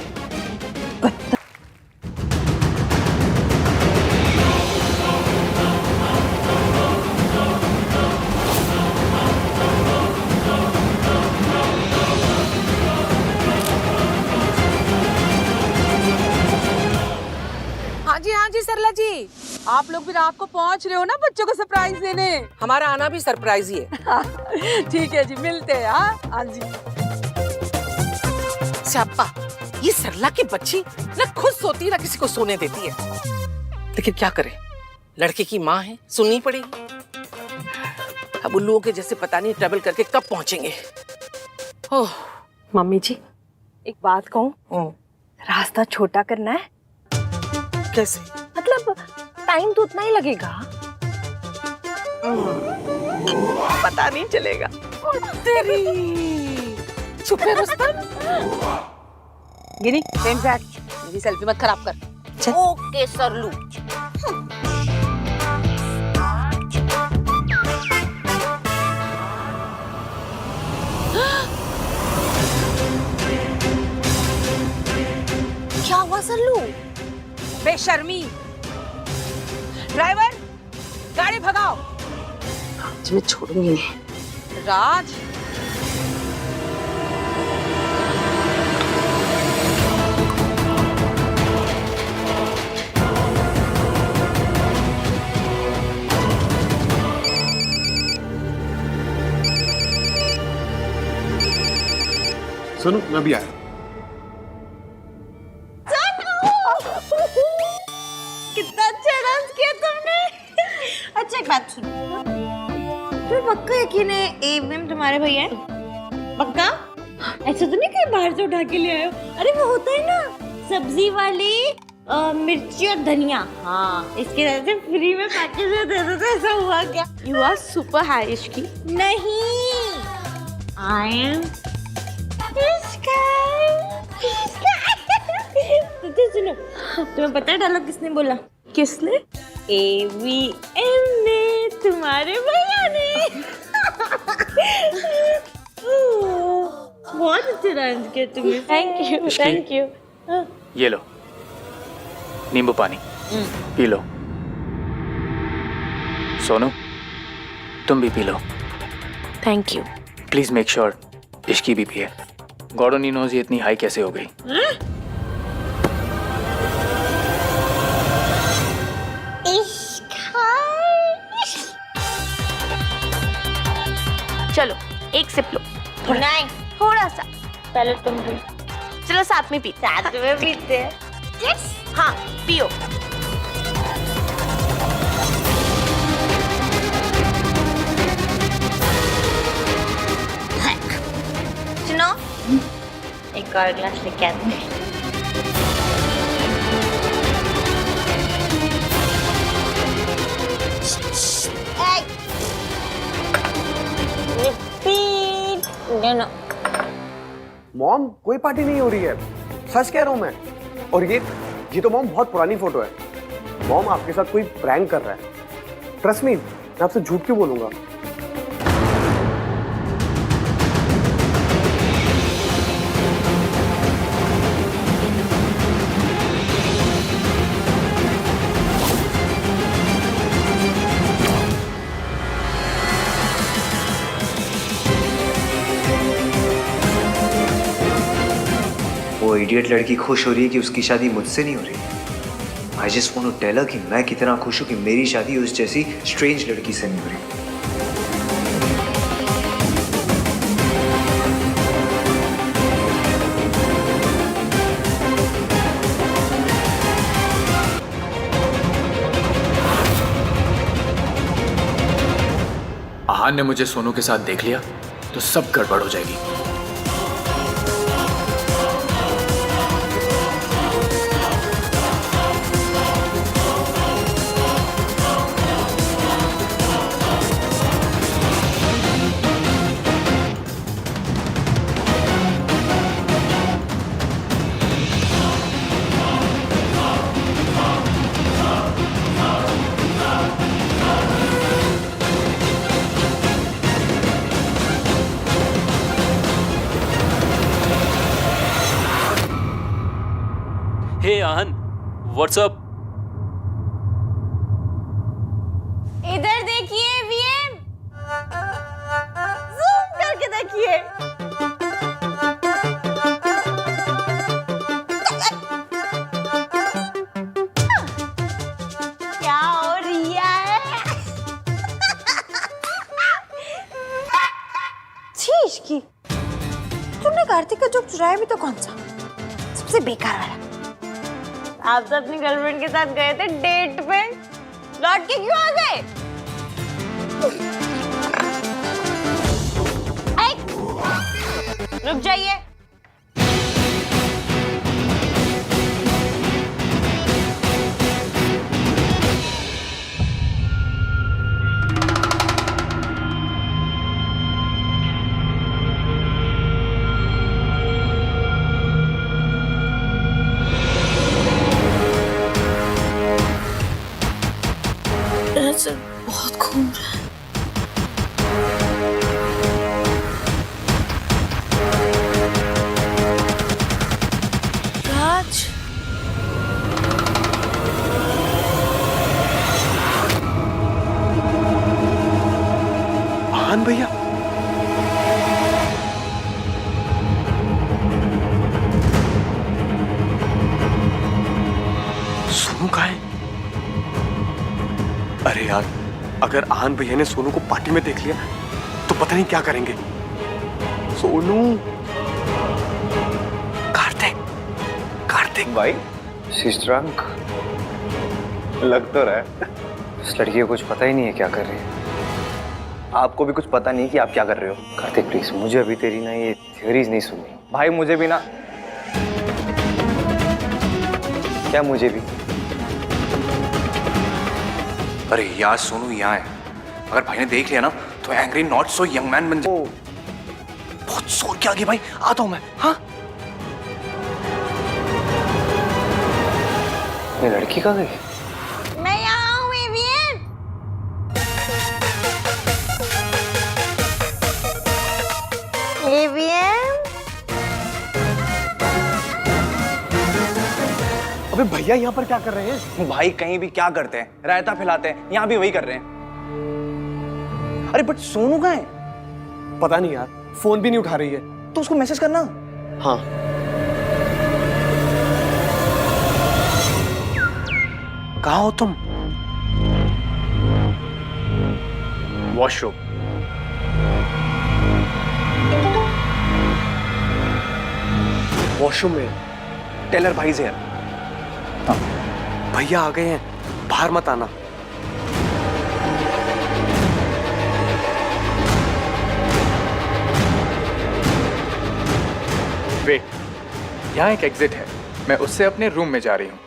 Speaker 7: हाँ जी सरला जी, आप लोग भी रात को पहुंच रहे हो ना बच्चों को सरप्राइज देने? हमारा आना भी सरप्राइज ही है। ठीक है जी, मिलते हैं। हाँ जी। स्याप्पा, ये सरला की बच्ची ना खुद सोती ना किसी को सोने देती है, लेकिन क्या करे, लड़के की माँ है, सुननी पड़ेगी। अब उल्लुओं के जैसे पता नहीं ट्रैवल करके कब पहुंचेंगे। ओह
Speaker 1: मम्मी जी, एक बात कहूँ, रास्ता छोटा करना है।
Speaker 7: कैसे?
Speaker 1: मतलब टाइम तो उतना ही लगेगा,
Speaker 7: पता नहीं चलेगा। तेरी चुप है रुस्तम। गिनी, मेरी सेल्फी मत खराब कर।
Speaker 3: ओके सरलू।
Speaker 7: क्या हुआ सरलू? बेशर्मी। ड्राइवर, गाड़ी भगाओ। आज मैं छोड़ूंगी नहीं। राज,
Speaker 8: सुनो मैं भी आया।
Speaker 1: कितना अच्छा डांस किया तुमने। अच्छा एक बात सुनो, तुम्हें पक्का यकीन है एवीएम तुम्हारे भैया है? पक्का? ऐसा तो नहीं कहीं बाहर से उठा के ले आए हो? अरे वो होता है ना सब्जी वाली मिर्ची और धनिया, हाँ इसके वजह से फ्री में पैकेज में दे दो, तो ऐसा हुआ क्या?
Speaker 3: यू आर सुपर हाई इश्की।
Speaker 1: नहीं, आई एम तो सुनो, तुम्हें पता है डायलॉग किसने बोला?
Speaker 3: किसने?
Speaker 1: एवीएम ने, तुम्हारे भैया ने। बहुत अच्छा डांस किया तुमने।
Speaker 3: Thank you.
Speaker 11: ये लो नींबू पानी, पी लो। सोनू तुम भी P low.
Speaker 3: Thank you.
Speaker 11: Please make sure Ishki भी पिए। गॉड ओनली नोज ये इतनी हाई कैसे हो गई।
Speaker 3: चलो एक सिप लो।
Speaker 1: नहीं,
Speaker 3: थोड़ा सा।
Speaker 1: पहले तुम भी।
Speaker 3: चलो साथ में पीते।
Speaker 1: साथ में पीते हैं।
Speaker 3: हाँ पियो।
Speaker 1: सुनो, एक और ग्लास लेके आते हैं। Repeat. No.
Speaker 8: मॉम कोई पार्टी नहीं हो रही है, सच कह रहा हूँ मैं। और ये तो मॉम बहुत पुरानी फोटो है। मॉम आपके साथ कोई प्रैंक कर रहा है। ट्रस्ट मी, मैं आपसे झूठ क्यों बोलूंगा।
Speaker 2: वो इडियट लड़की खुश हो रही है कि उसकी शादी मुझसे नहीं हो रही। I just want to tell her कि मैं कितना खुश हूं कि मेरी शादी उस जैसी स्ट्रेंज लड़की से नहीं हो रही।
Speaker 11: आहान ने मुझे सोनू के साथ देख लिया तो सब गड़बड़ हो जाएगी।
Speaker 12: हे आहन, व्हाट्सअप?
Speaker 1: इधर देखिए वीएम, जूम करके देखिए। क्या हो रिया है? छी इश्की, तुमने कार्तिक का जोक चुराया भी तो कौन सा? सबसे बेकार वाला। आप तो अपनी गर्लफ्रेंड के साथ गए थे डेट पे, लौट के क्यों आ गए? रुक जाइए।
Speaker 3: बहुत घूम रहा है। राज,
Speaker 8: आहान भैया, सोनू कहाँ है? अरे यार, अगर आहान भैया ने सोनू को पार्टी में देख लिया तो पता नहीं क्या करेंगे। सोनू कार्तिक
Speaker 4: भाई
Speaker 2: शीज ड्रंक।
Speaker 4: लग तो रहा है
Speaker 2: इस लड़की को कुछ पता ही नहीं है क्या कर रही है।
Speaker 4: आपको भी कुछ पता नहीं कि आप क्या कर रहे हो।
Speaker 2: कार्तिक प्लीज, मुझे अभी तेरी ना ये थियोरीज नहीं सुननी।
Speaker 4: भाई मुझे भी ना।
Speaker 2: क्या मुझे भी?
Speaker 11: अरे यार सोनू यहाँ है, अगर भाई ने देख लिया ना तो angry not so young man बन जाए। बहुत जोर के आगे भाई, आता हूं मैं। हाँ
Speaker 2: ये लड़की कहाँ गई?
Speaker 3: मैं यहाँ हूँ एवियन। एवियन
Speaker 8: अबे भैया यहाँ पर क्या कर रहे हैं?
Speaker 4: भाई कहीं भी क्या करते हैं, रायता फैलाते हैं, यहाँ भी वही कर रहे हैं। अरे बट सोनू कहाँ है?
Speaker 8: पता नहीं यार, फोन भी नहीं उठा रही है।
Speaker 4: तो उसको मैसेज करना।
Speaker 8: हाँ कहाँ हो तुम?
Speaker 11: वॉशरूम।
Speaker 8: वॉशरूम में।
Speaker 4: टेलर भाई से यार।
Speaker 8: भैया आ गए हैं, बाहर मत आना।
Speaker 11: वेट, यहाँ एक एग्जिट है, मैं उससे अपने रूम में जा रही हूँ।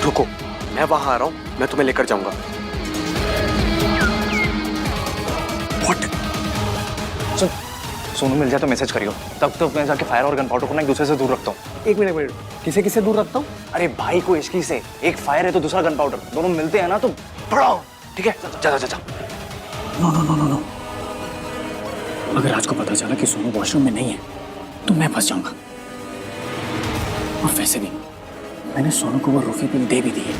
Speaker 8: रुको, मैं वहां आ रहा हूँ, मैं तुम्हें लेकर जाऊंगा।
Speaker 4: सुन, सोनू मिल जाए तो मैसेज करियो। तब तो मैं जाके फायर और गन पाउडर को ना एक दूसरे से दूर रखता हूँ।
Speaker 8: एक मिनट, किसे किसे दूर रखता हूँ?
Speaker 4: अरे भाई को इश्की से, एक फायर है तो दूसरा गन पाउडर, दोनों मिलते हैं ना तो पड़ाओ। ठीक है, जा जा जा।
Speaker 11: No no no no no, अगर आज को पता चला कि सोनू वॉशरूम में नहीं है तो मैं फंस जाऊंगा। और वैसे भी मैंने सोनू को वो रूफी पिल दे भी दी है।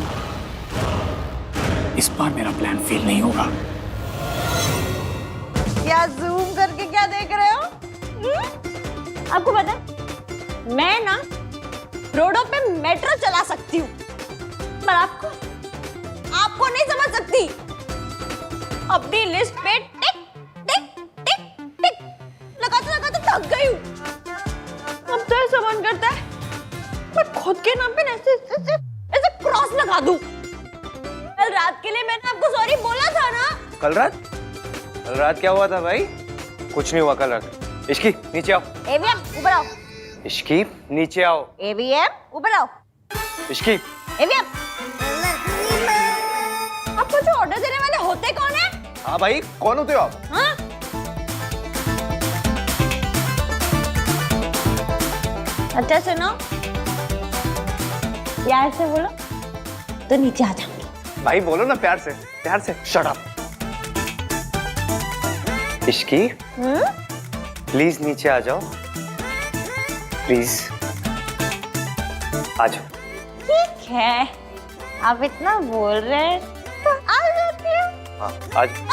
Speaker 11: इस बार मेरा प्लान फेल नहीं होगा।
Speaker 3: क्या जूम करके क्या देख रहे हो? आपको पता है, मैं ना रोडों पे मेट्रो चला सकती हूँ, पर आपको नहीं समझ सकती। अपनी लिस्ट पे टिक टिक टिक टिक लगाते थक गई हूँ। अब तो ऐसा मन करता है मैं खुद के नाम पे ऐसे क्रॉस लगा दूं। कल रात के लिए मैंने आपको सॉरी बोला था ना।
Speaker 4: कल रात क्या हुआ था भाई?
Speaker 2: कुछ नहीं हुआ कल रात। इश्की नीचे आओ।
Speaker 3: एवीएम ऊपर आओ।
Speaker 2: इश्की नीचे आओ।
Speaker 3: एवीएम ऊपर आओ।
Speaker 2: इश्की
Speaker 3: एवीएम, आपको जो ऑर्डर देने वाले होते कौन है?
Speaker 4: हाँ भाई, कौन होते हो आप?
Speaker 3: हाँ? अच्छा सुनो, प्यार से बोलो तो नीचे आ जाऊंगी।
Speaker 4: भाई बोलो ना प्यार से। Shut up.
Speaker 2: इश्की प्लीज नीचे आ जाओ, प्लीज आ जाओ।
Speaker 3: ठीक है, आप इतना बोल रहे हैं तो आ जाती हूँ।
Speaker 2: हाँ आ जाओ।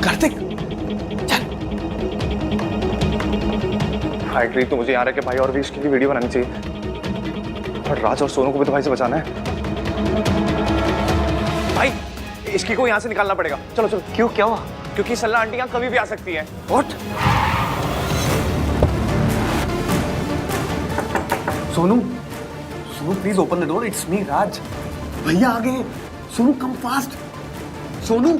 Speaker 8: कार्तिक
Speaker 4: फाइनली तो मुझे यहाँ रह के भाई और भी इसकी वीडियो बनानी चाहिए, और राज और सोनू को भी तो भाई से बचाना है। भाई इसकी को यहाँ से निकालना पड़ेगा। चलो चलो।
Speaker 2: क्यों, क्या हुआ?
Speaker 4: क्योंकि सल्ला आंटी यहाँ कभी भी आ सकती है।
Speaker 8: What? Sonu please open the door, it's me Raj. भैया आ गए। Sonu come fast. सोनू